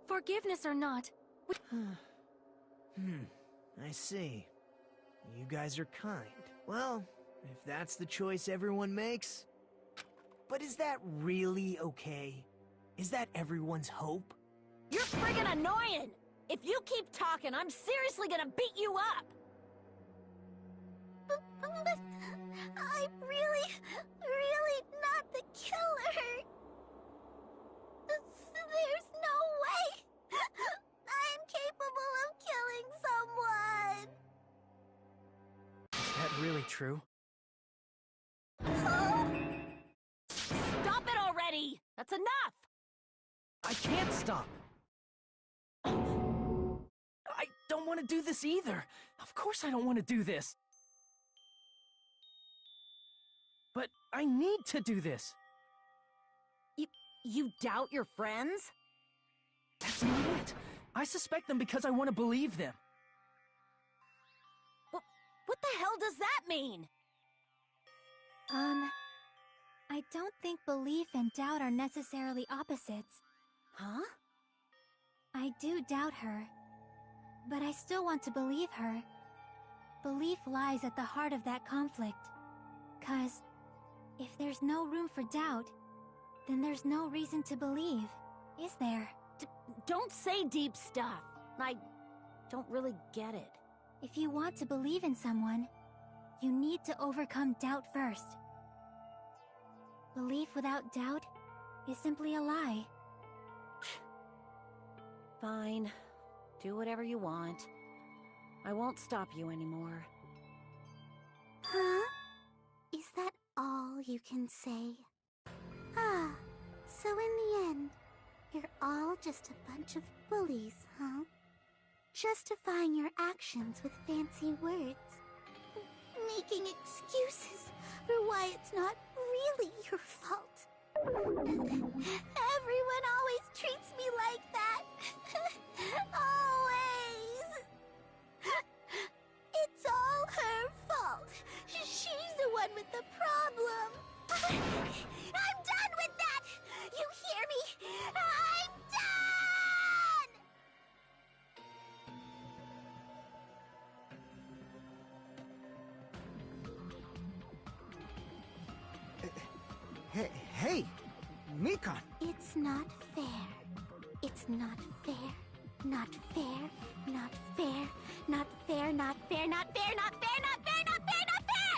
Forgiveness or not, I see. You guys are kind. Well, if that's the choice everyone makes... But is that really okay? Is that everyone's hope? You're friggin' annoying! If you keep talking, I'm seriously gonna beat you up! But I'm really not the killer. There's no way I'm capable of killing someone. Is that really true? Stop it already! That's enough! I can't stop! I don't want to do this either! Of course I don't want to do this! But I need to do this! You doubt your friends? That's not it! I suspect them because I want to believe them! What the hell does that mean? I don't think belief and doubt are necessarily opposites. Huh? I do doubt her, but I still want to believe her. Belief lies at the heart of that conflict. 'Cause if there's no room for doubt, then there's no reason to believe, is there? Don't say deep stuff. I don't really get it. If you want to believe in someone, you need to overcome doubt first. Belief without doubt is simply a lie. Fine. Do whatever you want. I won't stop you anymore. Huh? Is that all you can say? Ah, so in the end, you're all just a bunch of bullies, huh? Justifying your actions with fancy words. Making excuses for why it's not really your fault. Everyone always treats me like that. Always. It's all her fault. She's the one with the problem. I'm done with that! You hear me? I'm done! Hey, Mikan! It's not fair. It's not fair. Not fair, not fair, not fair, not fair, not fair, not fair, not fair, not fair, not fair!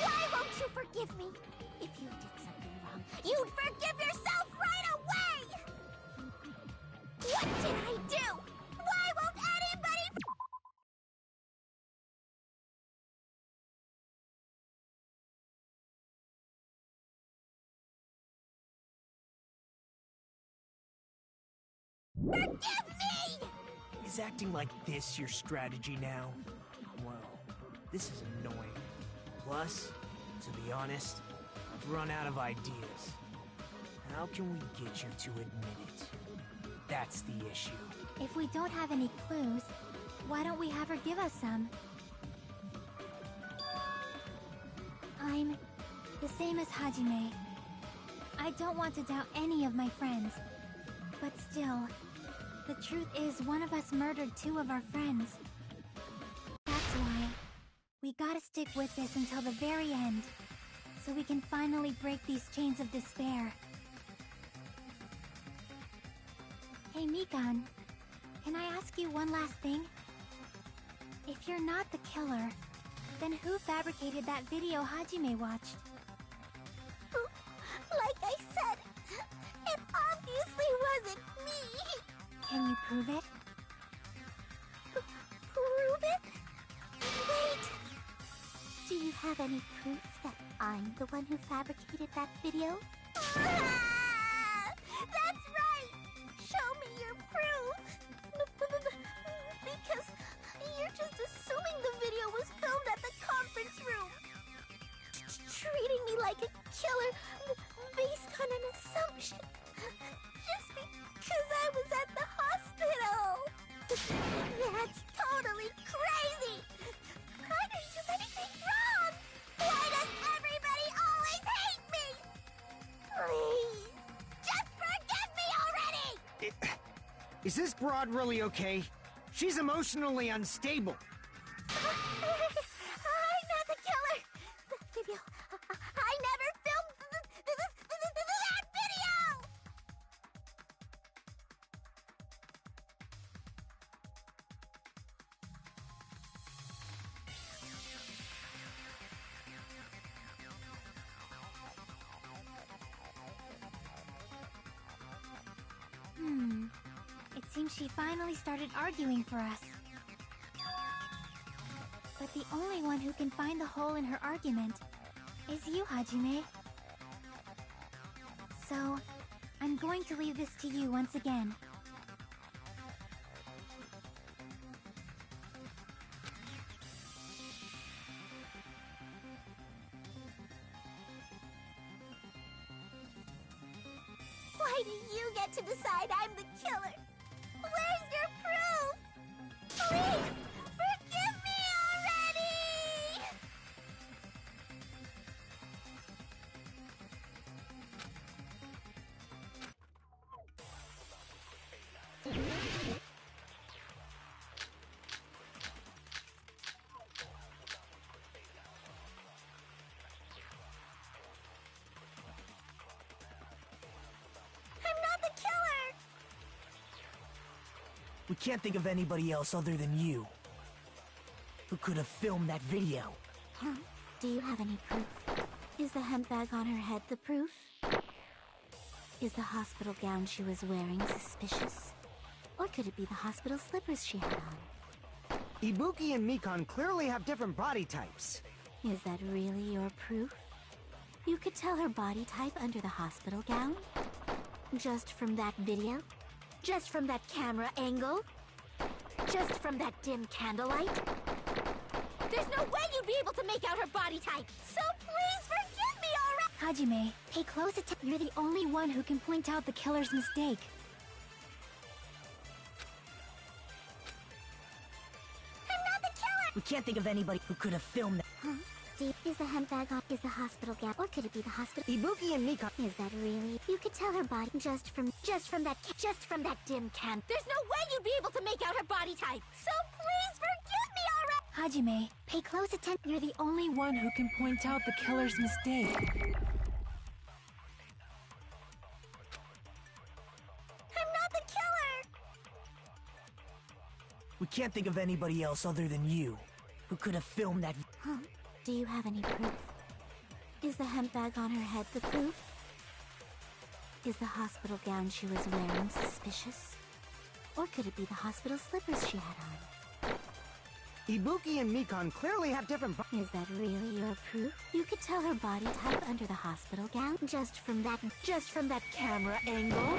Why won't you forgive me? If you did something wrong, you'd forgive yourself right away! What did I do? Why won't anybody... Forgive me! Is acting like this your strategy now? Well, this is annoying. Plus, to be honest, I've run out of ideas. How can we get you to admit it? That's the issue. If we don't have any clues, why don't we have her give us some? I'm the same as Hajime. I don't want to doubt any of my friends. But still, the truth is one of us murdered two of our friends. That's why we gotta stick with this until the very end, so we can finally break these chains of despair. Hey Mikan, can I ask you one last thing? If you're not the killer, then who fabricated that video Hajime watched? Like I said, it obviously wasn't me! Can you prove it? Prove it? Wait! Do you have any proof that I'm the one who fabricated that video? Ah! That's right! Show me your proof! Because you're just assuming the video was filmed at the conference room! Treating me like a killer based on an assumption. Just because I was at the hospital. That's totally crazy. I didn't do anything wrong. Why does everybody always hate me? Please, just forgive me already. Is this broad really okay? She's emotionally unstable. I'm not the killer. The video. I never filmed that video! It seems she finally started arguing for us. But the only one who can find the hole in her argument is you, Hajime. So, I'm going to leave this to you once again. Why do you get to decide I'm the killer? Where's your proof? Please, forgive me already! I'm not the killer! We can't think of anybody else other than you who could have filmed that video. Huh? Do you have any proof? Is the hemp bag on her head the proof? Is the hospital gown she was wearing suspicious? Or could it be the hospital slippers she had on? Ibuki and Mikan clearly have different body types. Is that really your proof? You could tell her body type under the hospital gown? Just from that video? Just from that camera angle? Just from that dim candlelight? There's no way you'd be able to make out her body type! So please forgive me already! Hajime, pay close attention. You're the only one who can point out the killer's mistake. I'm not the killer! We can't think of anybody who could have filmed that. Huh? Is the hemp bag on? Is the hospital gown? Or could it be the hospital? Ibuki and Mikan. Is that really? You could tell her body just from that dim can. There's no way you'd be able to make out her body type. So please forgive me already. Hajime, pay close attention. You're the only one who can point out the killer's mistake. I'm not the killer. We can't think of anybody else other than you who could have filmed that. Huh? Do you have any proof? Is the hemp bag on her head the proof? Is the hospital gown she was wearing suspicious? Or could it be the hospital slippers she had on? Ibuki and Mikon clearly have different. Is that really your proof? You could tell her body type under the hospital gown just from that camera angle.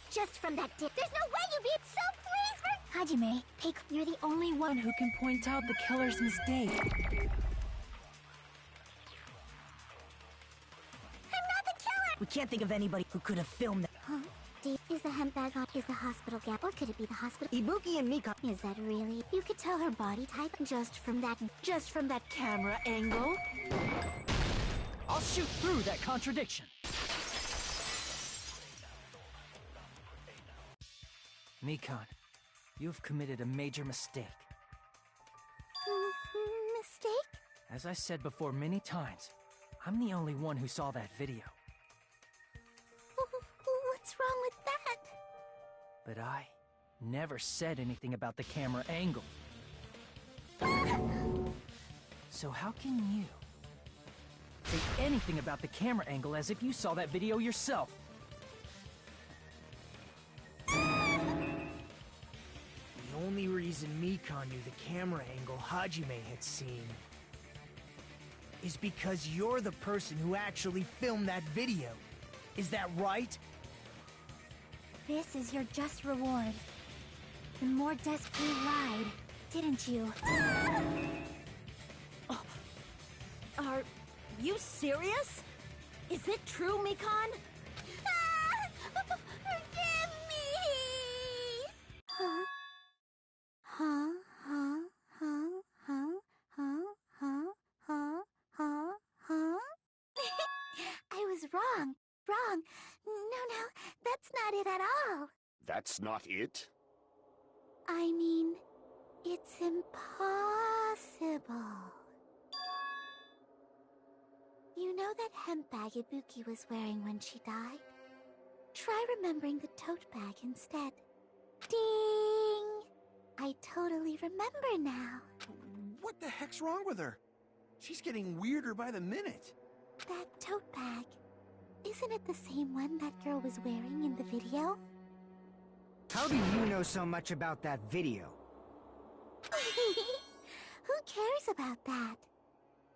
Just from that dip. There's no way you'd be so pleased. Hajime, hey, you're the only one who Who can point out the killer's mistake? I'm not the killer! We can't think of anybody who could have filmed that. Huh? Is the hemp bag on? Is the hospital gown? Or could it be the hospital? Ibuki and Mikon. Is that really? You could tell her body type just from that camera angle. I'll shoot through that contradiction. Mikon, you've committed a major mistake. Mistake? As I said before many times, I'm the only one who saw that video. What's wrong with that? But I never said anything about the camera angle. So how can you say anything about the camera angle as if you saw that video yourself? The only reason Mikon knew the camera angle Hajime had seen is because you're the person who actually filmed that video. Is that right? This is your just reward. The more desk you lied, didn't you? Are you serious? Is it true, Mikon? Forgive me! Huh? Huh? Huh? Huh? Huh? Huh? Huh? Huh? Huh? Huh? I was wrong. Wrong. No, that's not it at all. That's not it? I mean, it's impossible. You know that hemp bag Ibuki was wearing when she died? Try remembering the tote bag instead. Ding! I totally remember now. What the heck's wrong with her? She's getting weirder by the minute. That tote bag. Isn't it the same one that girl was wearing in the video? How do you know so much about that video? Who cares about that?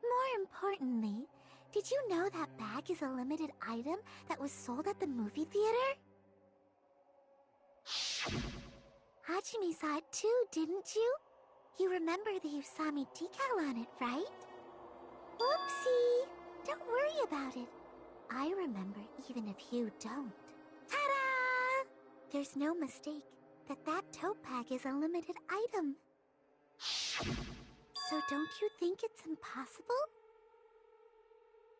More importantly, did you know that bag is a limited item that was sold at the movie theater? Hajime saw it too, didn't you? You remember the Usami decal on it, right? Whoopsie! Don't worry about it. I remember even if you don't. Ta-da! There's no mistake that tote bag is a limited item. So don't you think it's impossible?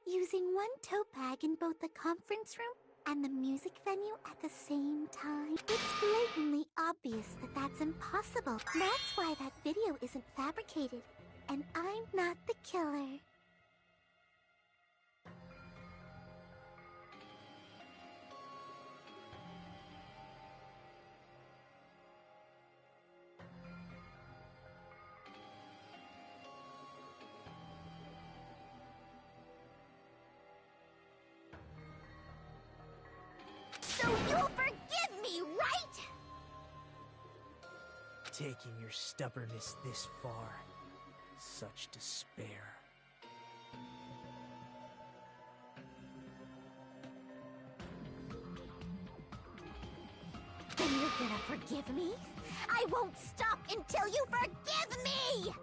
Using one tote bag in both the conference room and the music venue at the same time? It's blatantly obvious that that's impossible. That's why that video isn't fabricated, and I'm not the killer. So you'll forgive me, right? Taking your stubbornness this far. Such despair. Then you're gonna forgive me? I won't stop until you forgive me!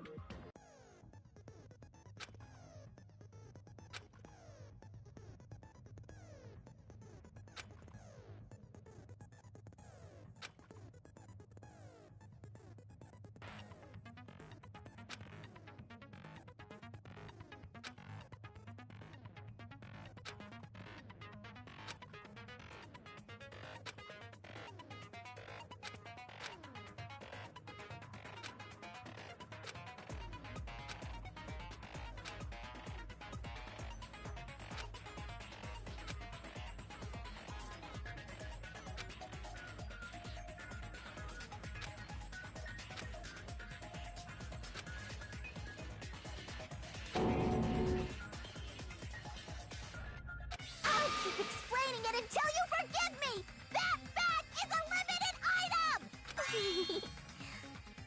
good until you forgive me! That bag is a limited item!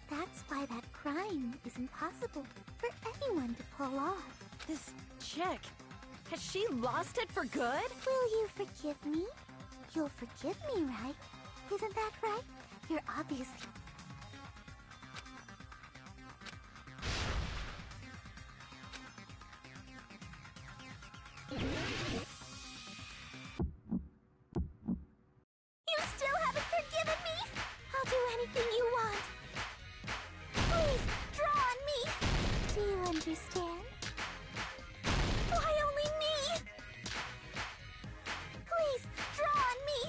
That's why that crime is impossible for anyone to pull off. This chick, has she lost it for good? Will you forgive me? You'll forgive me, right? Isn't that right? You're obviously... You still haven't forgiven me? I'll do anything you want. Please, draw on me. Do you understand? Why only me? Please, draw on me.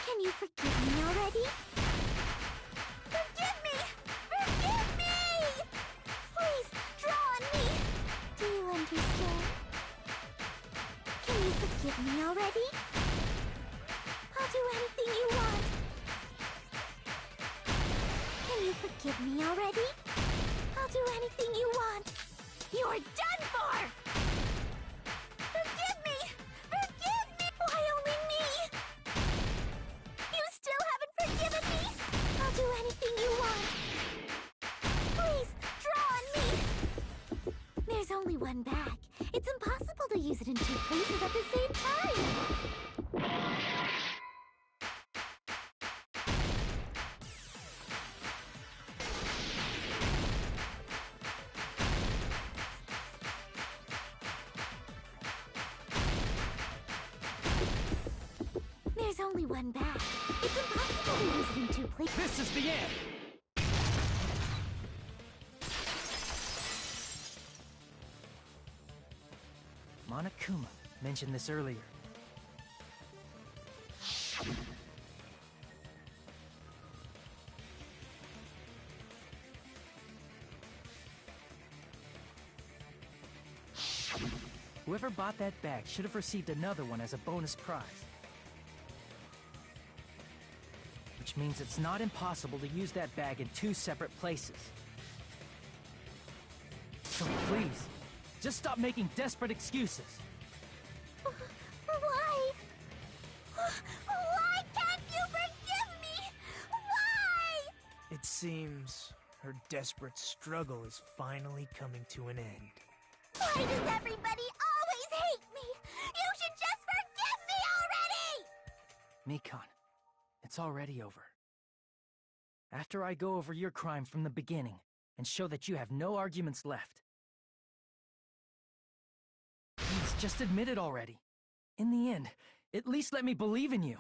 Can you forgive me already? Forgive me! Forgive me! Please, draw on me. Do you understand? Can you forgive me already? I'll do anything you want. Can you forgive me already? I'll do anything you want. You're done for! Forgive me! Forgive me! Why only me? You still haven't forgiven me? I'll do anything you want. Please, draw on me! There's only one bag. It's impossible to use it in two places at the same time. There's only one bag. It's impossible to use it in two places. This is the end! Monokuma mentioned this earlier. Whoever bought that bag should have received another one as a bonus prize. Which means it's not impossible to use that bag in two separate places. So please, just stop making desperate excuses. Why? Why can't you forgive me? Why? It seems her desperate struggle is finally coming to an end. Why does everybody always hate me? You should just forgive me already! Mikon, it's already over. After I go over your crime from the beginning and show that you have no arguments left. Please, just admit it already. In the end, at least let me believe in you.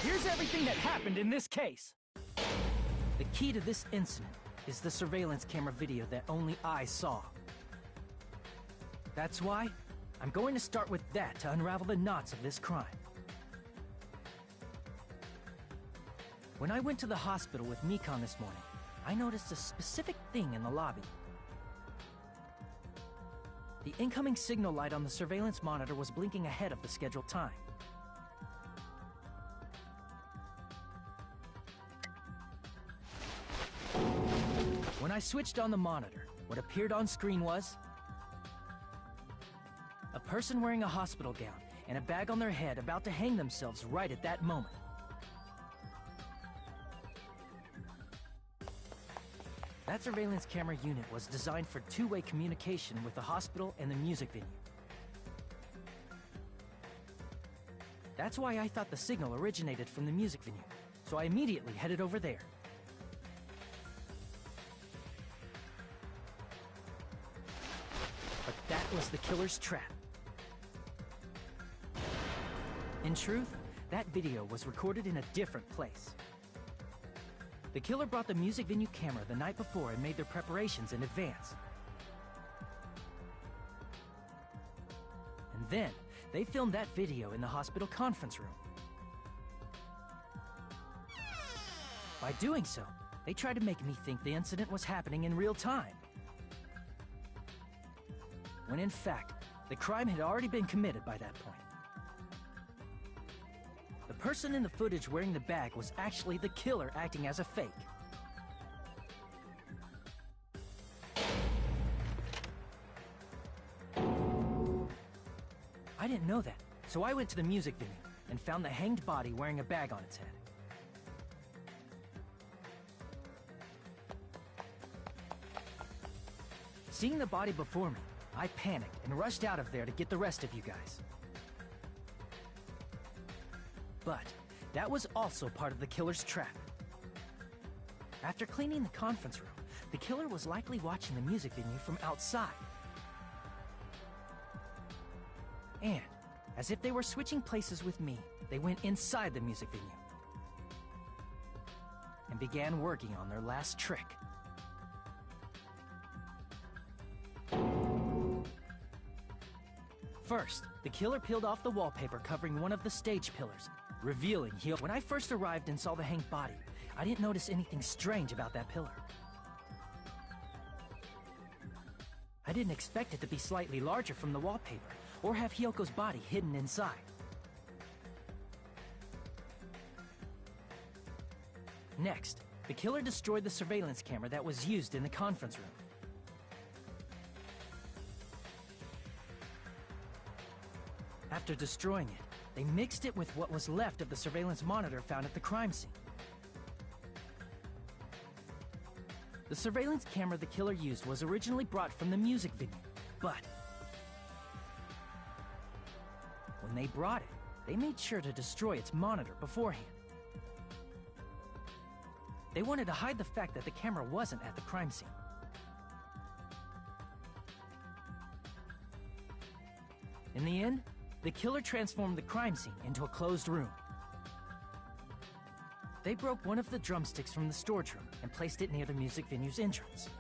Here's everything that happened in this case. The key to this incident is the surveillance camera video that only I saw. That's why I'm going to start with that to unravel the knots of this crime. When I went to the hospital with Mikon this morning, I noticed a specific thing in the lobby. The incoming signal light on the surveillance monitor was blinking ahead of the scheduled time. When I switched on the monitor, what appeared on screen was a person wearing a hospital gown and a bag on their head about to hang themselves right at that moment. That surveillance camera unit was designed for two-way communication with the hospital and the music venue. That's why I thought the signal originated from the music venue, so I immediately headed over there. But that was the killer's trap. In truth, that video was recorded in a different place. The killer brought the music venue camera the night before and made their preparations in advance. And then, they filmed that video in the hospital conference room. By doing so, they tried to make me think the incident was happening in real time. When in fact, the crime had already been committed by that point. The person in the footage wearing the bag was actually the killer acting as a fake. I didn't know that, so I went to the music venue and found the hanged body wearing a bag on its head. Seeing the body before me, I panicked and rushed out of there to get the rest of you guys. But that was also part of the killer's trap. After cleaning the conference room, the killer was likely watching the music venue from outside. And, as if they were switching places with me, they went inside the music venue and began working on their last trick. First, the killer peeled off the wallpaper covering one of the stage pillars, revealing When I first arrived and saw the hanged body, I didn't notice anything strange about that pillar. I didn't expect it to be slightly larger from the wallpaper, or have Hyoko's body hidden inside. Next, the killer destroyed the surveillance camera that was used in the conference room. After destroying it, they mixed it with what was left of the surveillance monitor found at the crime scene. The surveillance camera the killer used was originally brought from the music venue, but when they brought it, they made sure to destroy its monitor beforehand. They wanted to hide the fact that the camera wasn't at the crime scene. In the end, the killer transformed the crime scene into a closed room. They broke one of the drumsticks from the storage room and placed it near the music venue's entrance.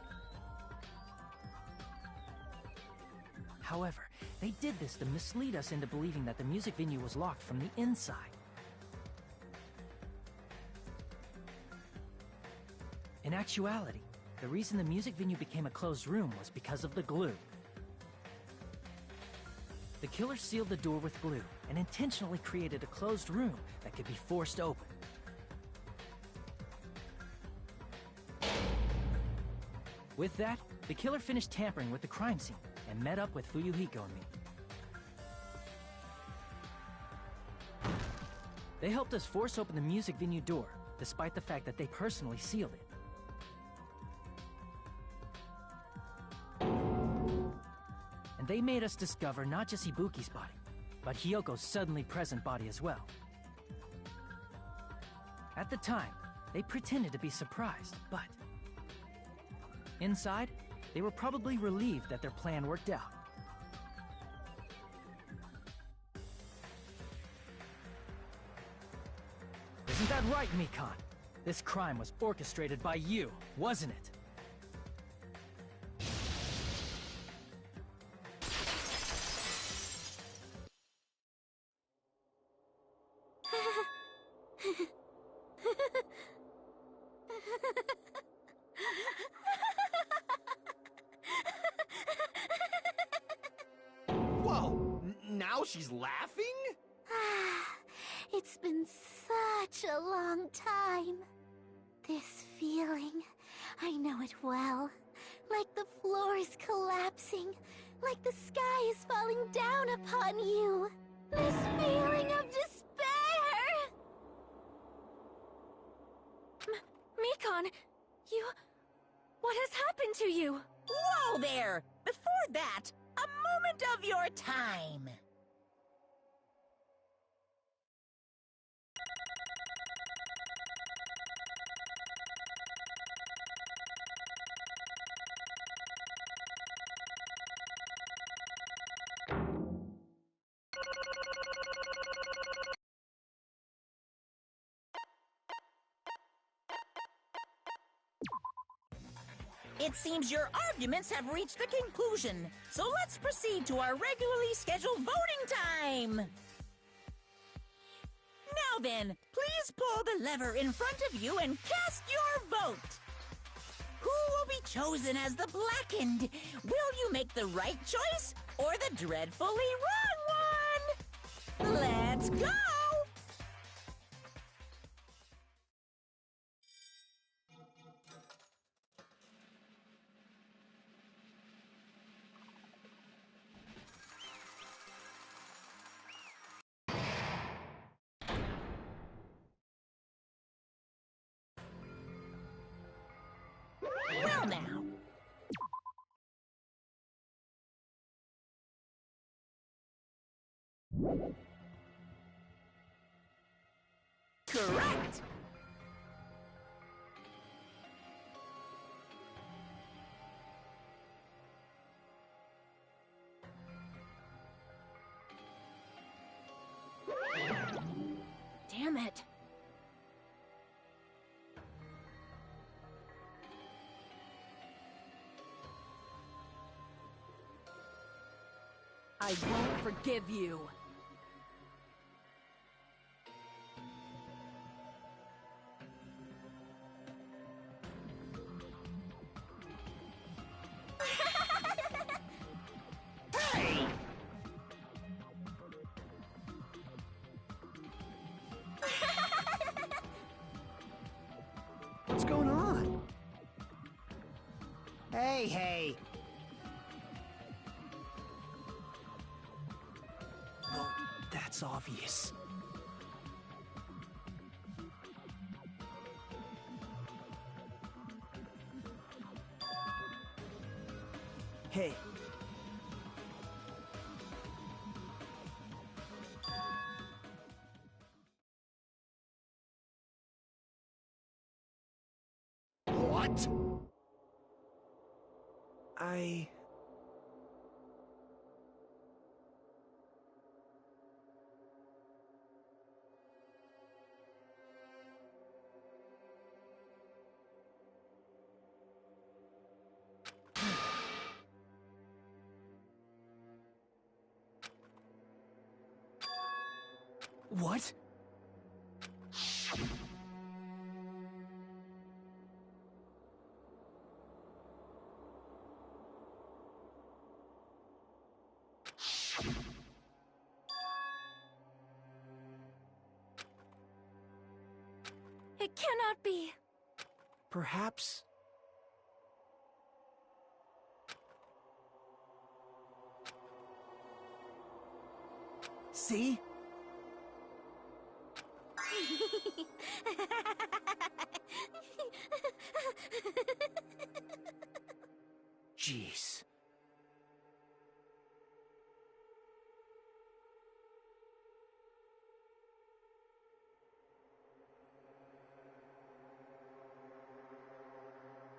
However, they did this to mislead us into believing that the music venue was locked from the inside. In actuality, the reason the music venue became a closed room was because of the glue. The killer sealed the door with glue and intentionally created a closed room that could be forced open. With that, the killer finished tampering with the crime scene and met up with Fuyuhiko and me. They helped us force open the music venue door, despite the fact that they personally sealed it. And they made us discover not just Ibuki's body, but Hyoko's suddenly present body as well. At the time, they pretended to be surprised, but inside, they were probably relieved that their plan worked out. Isn't that right, Mikan? This crime was orchestrated by you, wasn't it? Whoa! Now she's laughing? It's been such a long time. This feeling, I know it well. Like the floor is collapsing, like the sky is falling down upon you. This feeling of despair! Mikan, you... What has happened to you? Whoa there! Before that, a moment of your time. It seems your arguments have reached a conclusion, so let's proceed to our regularly scheduled voting time! Now then, please pull the lever in front of you and cast your vote! Who will be chosen as the blackened? Will you make the right choice, or the dreadfully wrong one? Let's go! Well now. Correct! Damn it. I won't forgive you. Hey! What's going on? Hey! Well, that's obvious. Hey. What? What? It cannot be. Perhaps... See? Jeez.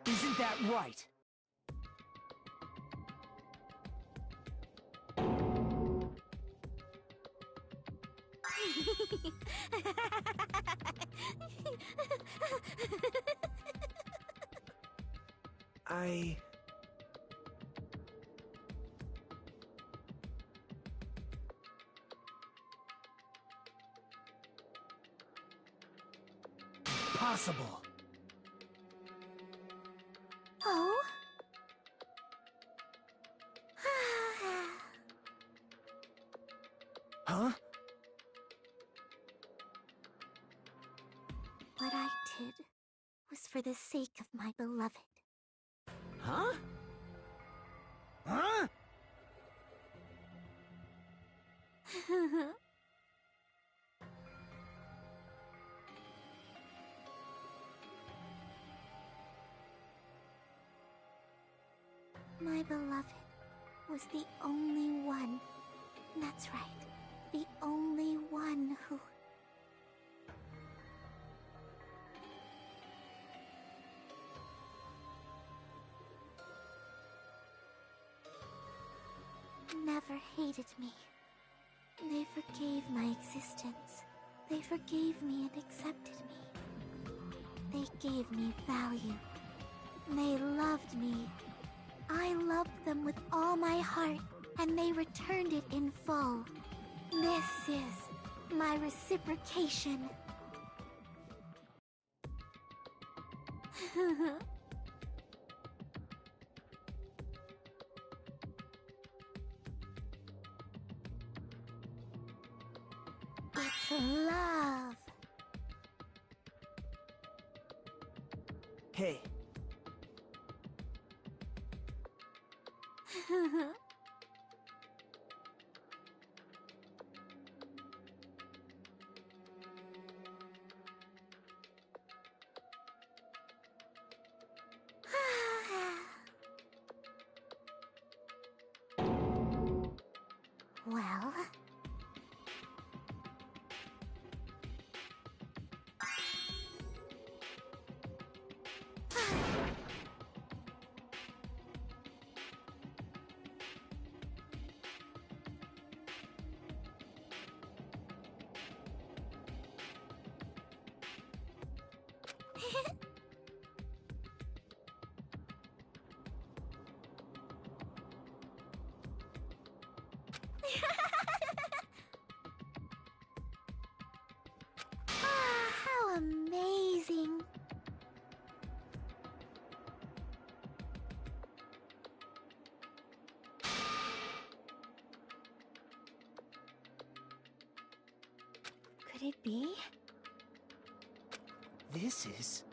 Isn't that right? Possible. Oh? Huh? What I did was for the sake of my beloved. Huh? Huh? My beloved was the only one. That's right. The only one who... never hated me. They forgave my existence. They forgave me and accepted me. They gave me value. They loved me. I loved them with all my heart, and they returned it in full. This is my reciprocation. It's love. Hey. Well... how amazing! Could it be? This is...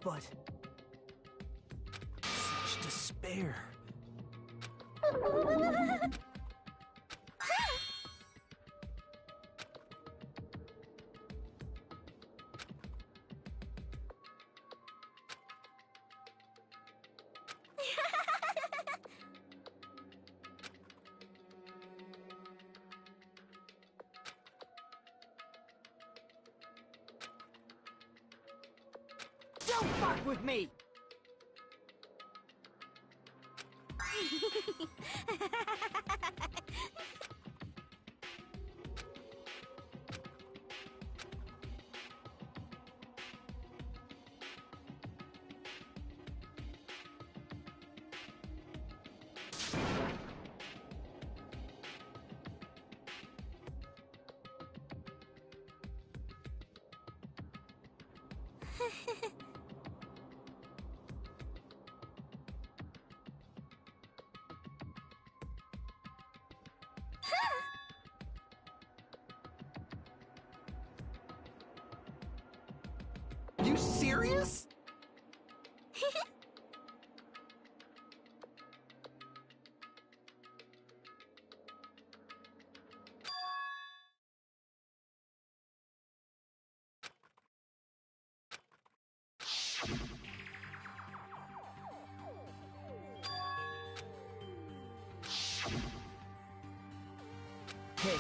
But... such despair. Don't fuck with me! You serious? Hey,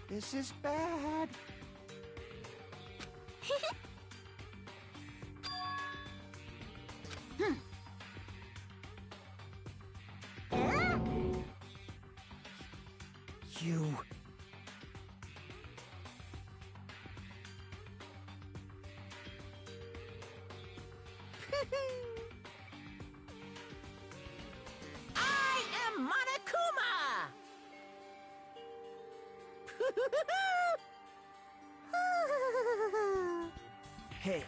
this is bad. You... I am Monokuma! Hey.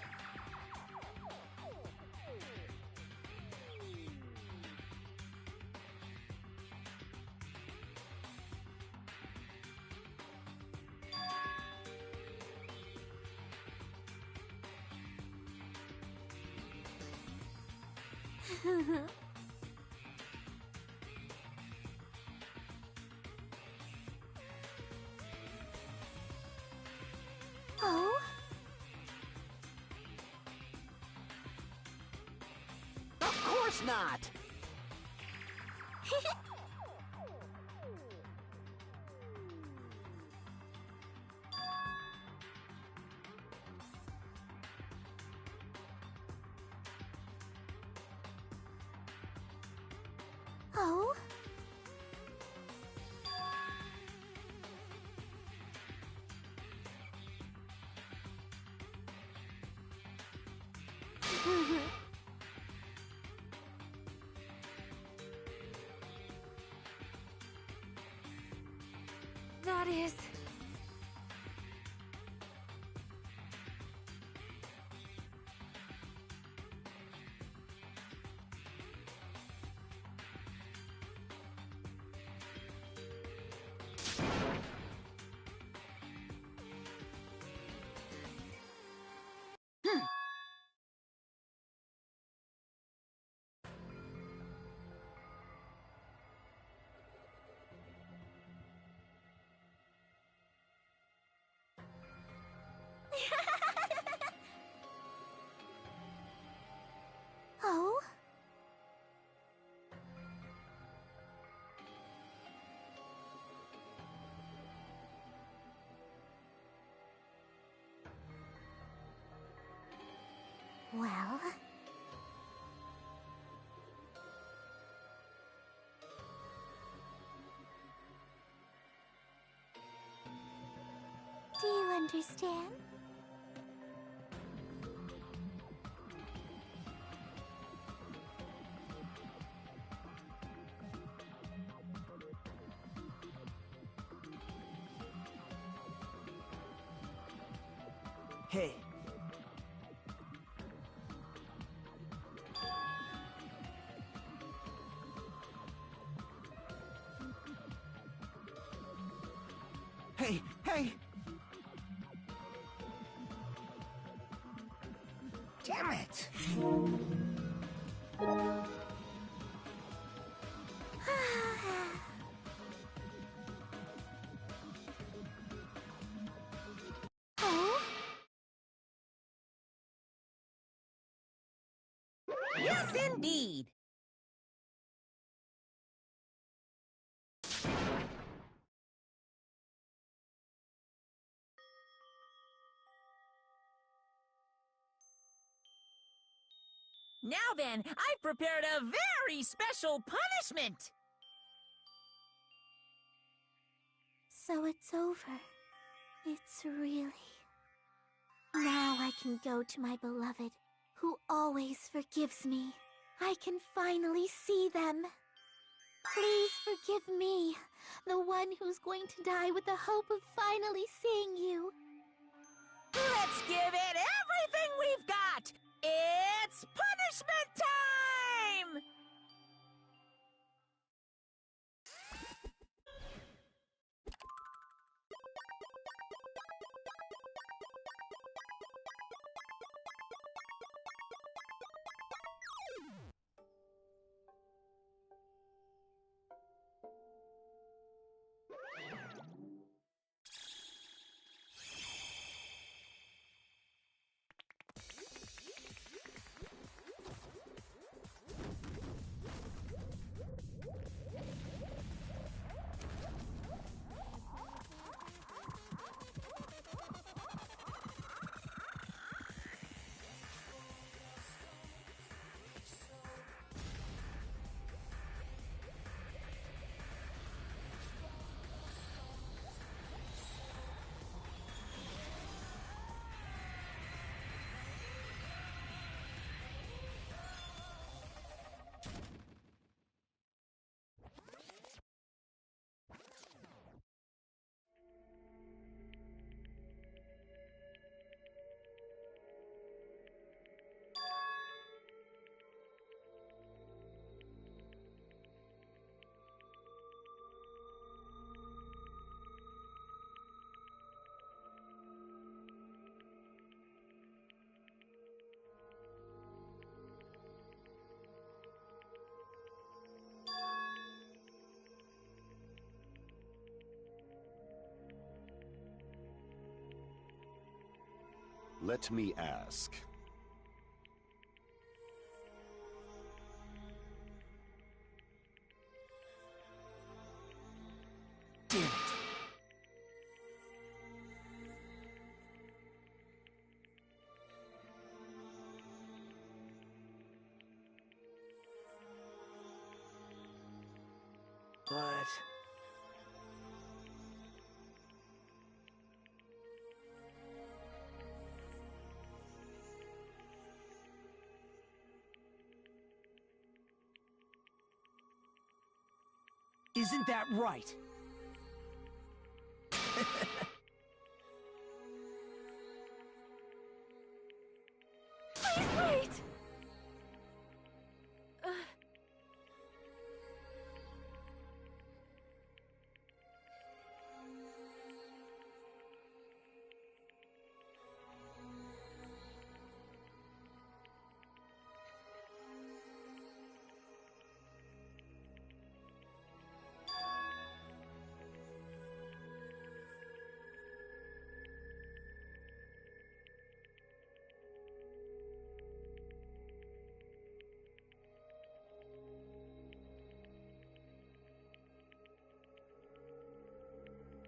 Oh? Of course not! Oh? That is... Oh? Well... Do you understand? Hey. Hey, hey! it! Oh? Yes, indeed. Now then, I've prepared a very special punishment. So it's over. It's really... Now I can go to my beloved, who always forgives me. I can finally see them. Please forgive me, the one who's going to die with the hope of finally seeing you. Let's give it everything we've got. It's punishment time! Let me ask. Damn it! But... Isn't that right? Please wait!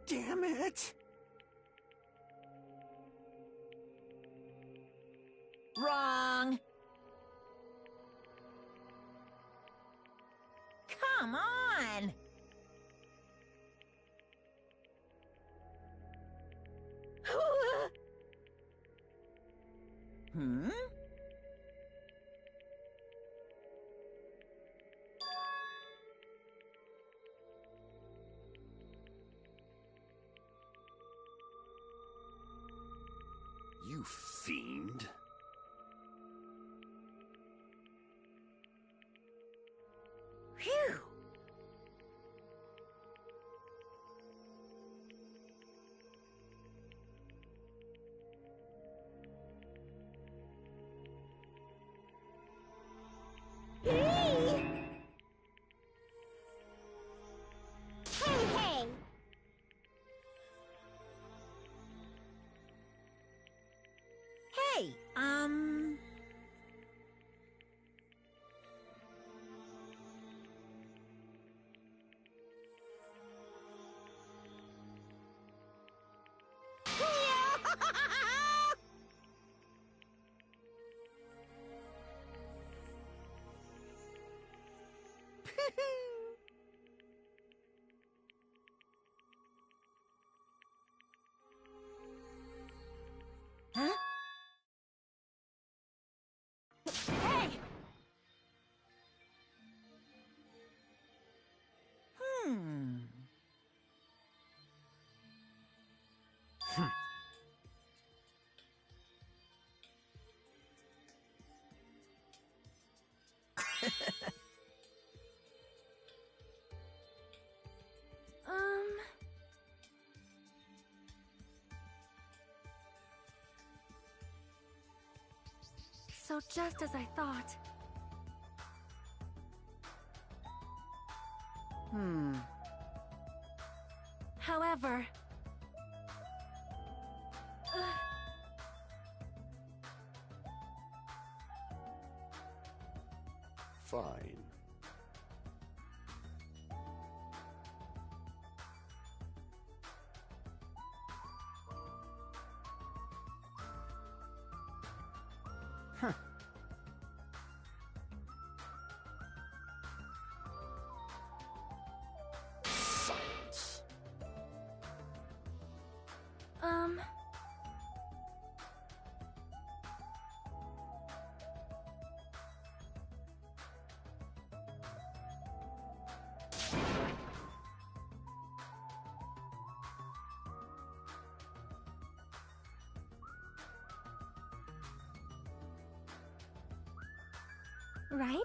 Damn it! Wrong. Come on. Hmm? You fiend. Phew. So just as I thought. However... Fine. Huh. Silence. Right?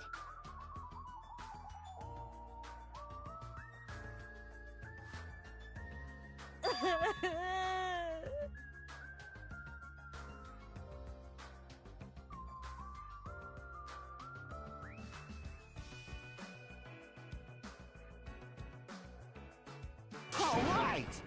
All right!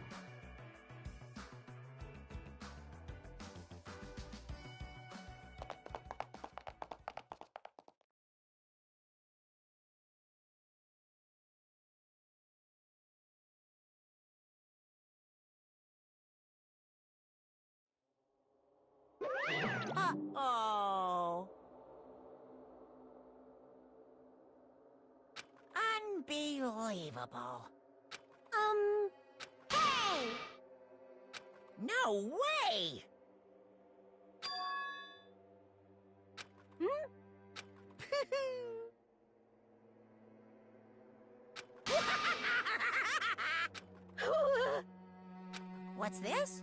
Uh-oh. Unbelievable. Hey! No way! What's this?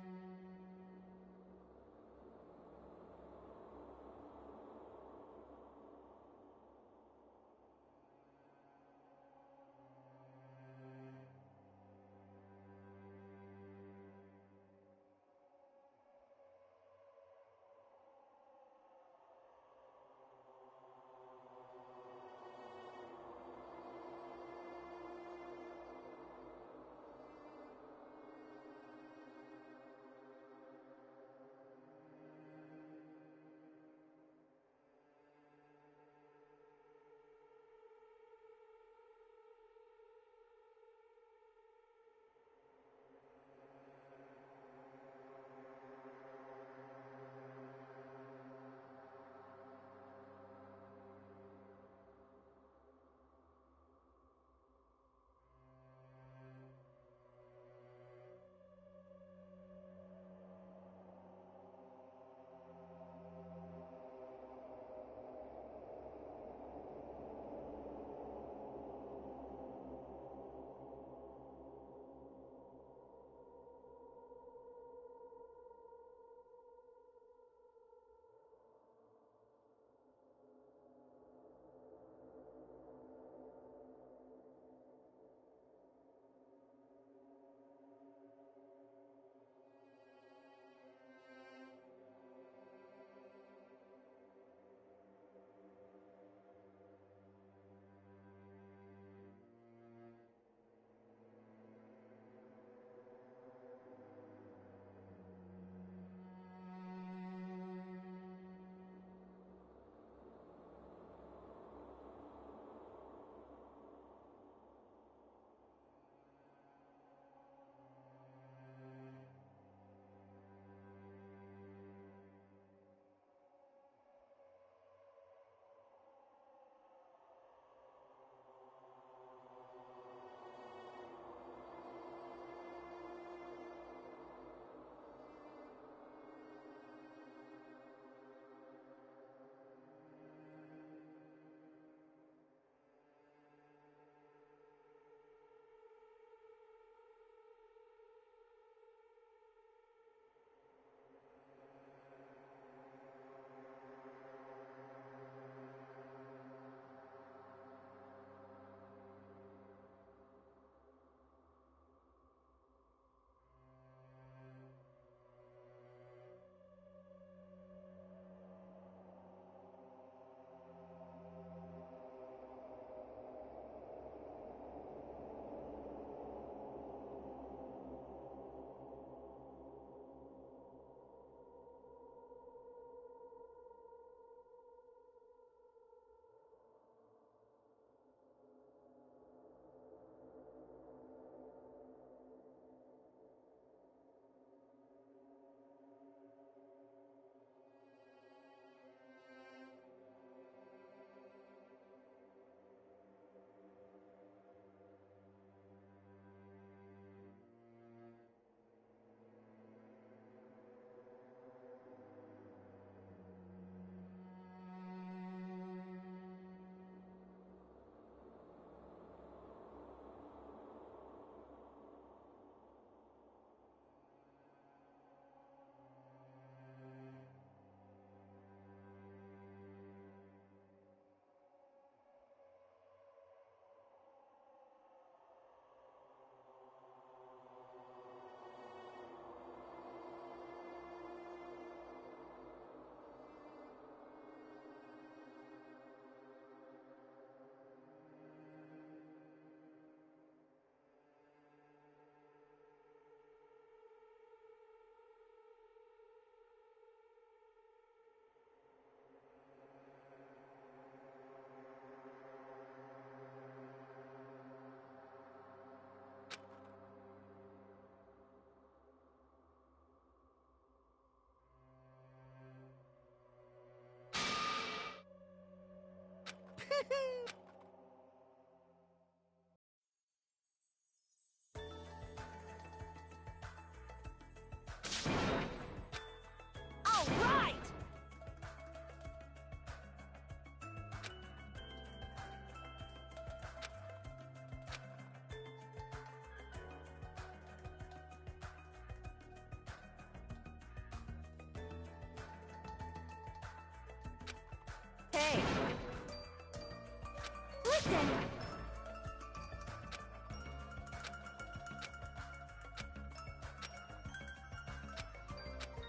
Listen!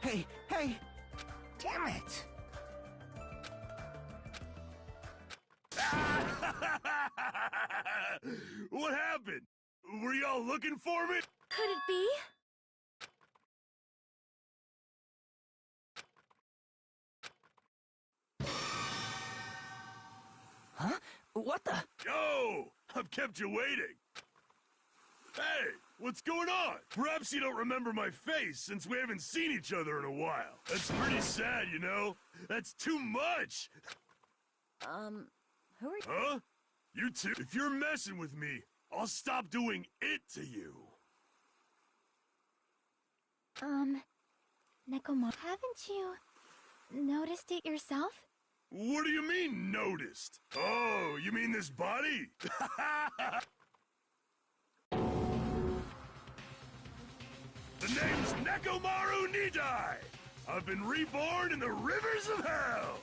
Hey! Damn it! What happened? Were y'all looking for me? Could it be? Huh? What the? Yo! I've kept you waiting. Hey, what's going on? Perhaps you don't remember my face since we haven't seen each other in a while. That's pretty sad, you know? That's too much! Who are you? Huh? You two? If you're messing with me, I'll stop doing it to you. Nekomar, haven't you noticed it yourself? What do you mean, noticed? Oh, you mean this body? The name's Nekomaru Nidai! I've been reborn in the rivers of hell!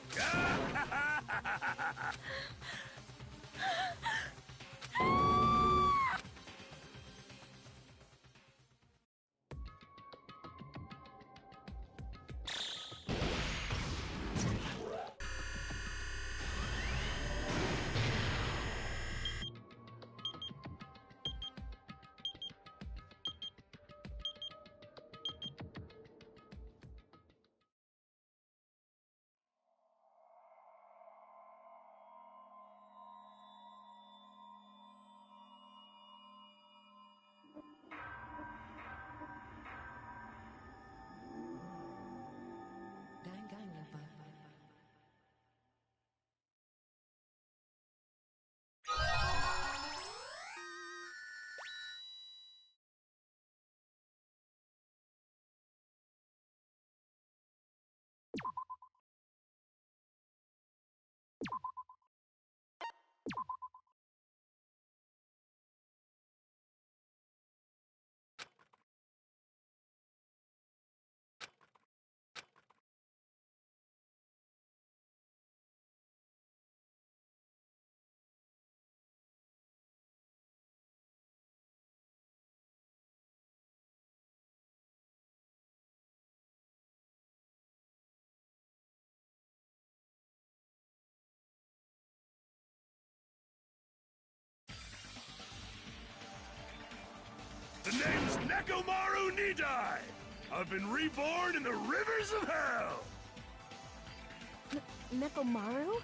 The name's Nekomaru Nidai! I've been reborn in the rivers of hell! Nekomaru?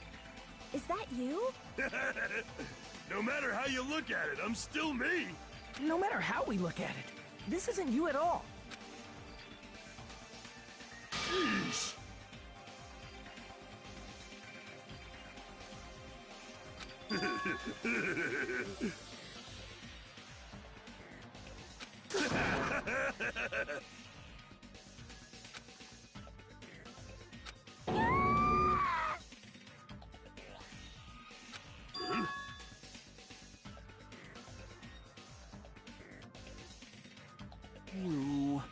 Is that you? No matter how you look at it, I'm still me! No matter how we look at it, this isn't you at all. Sheesh! You.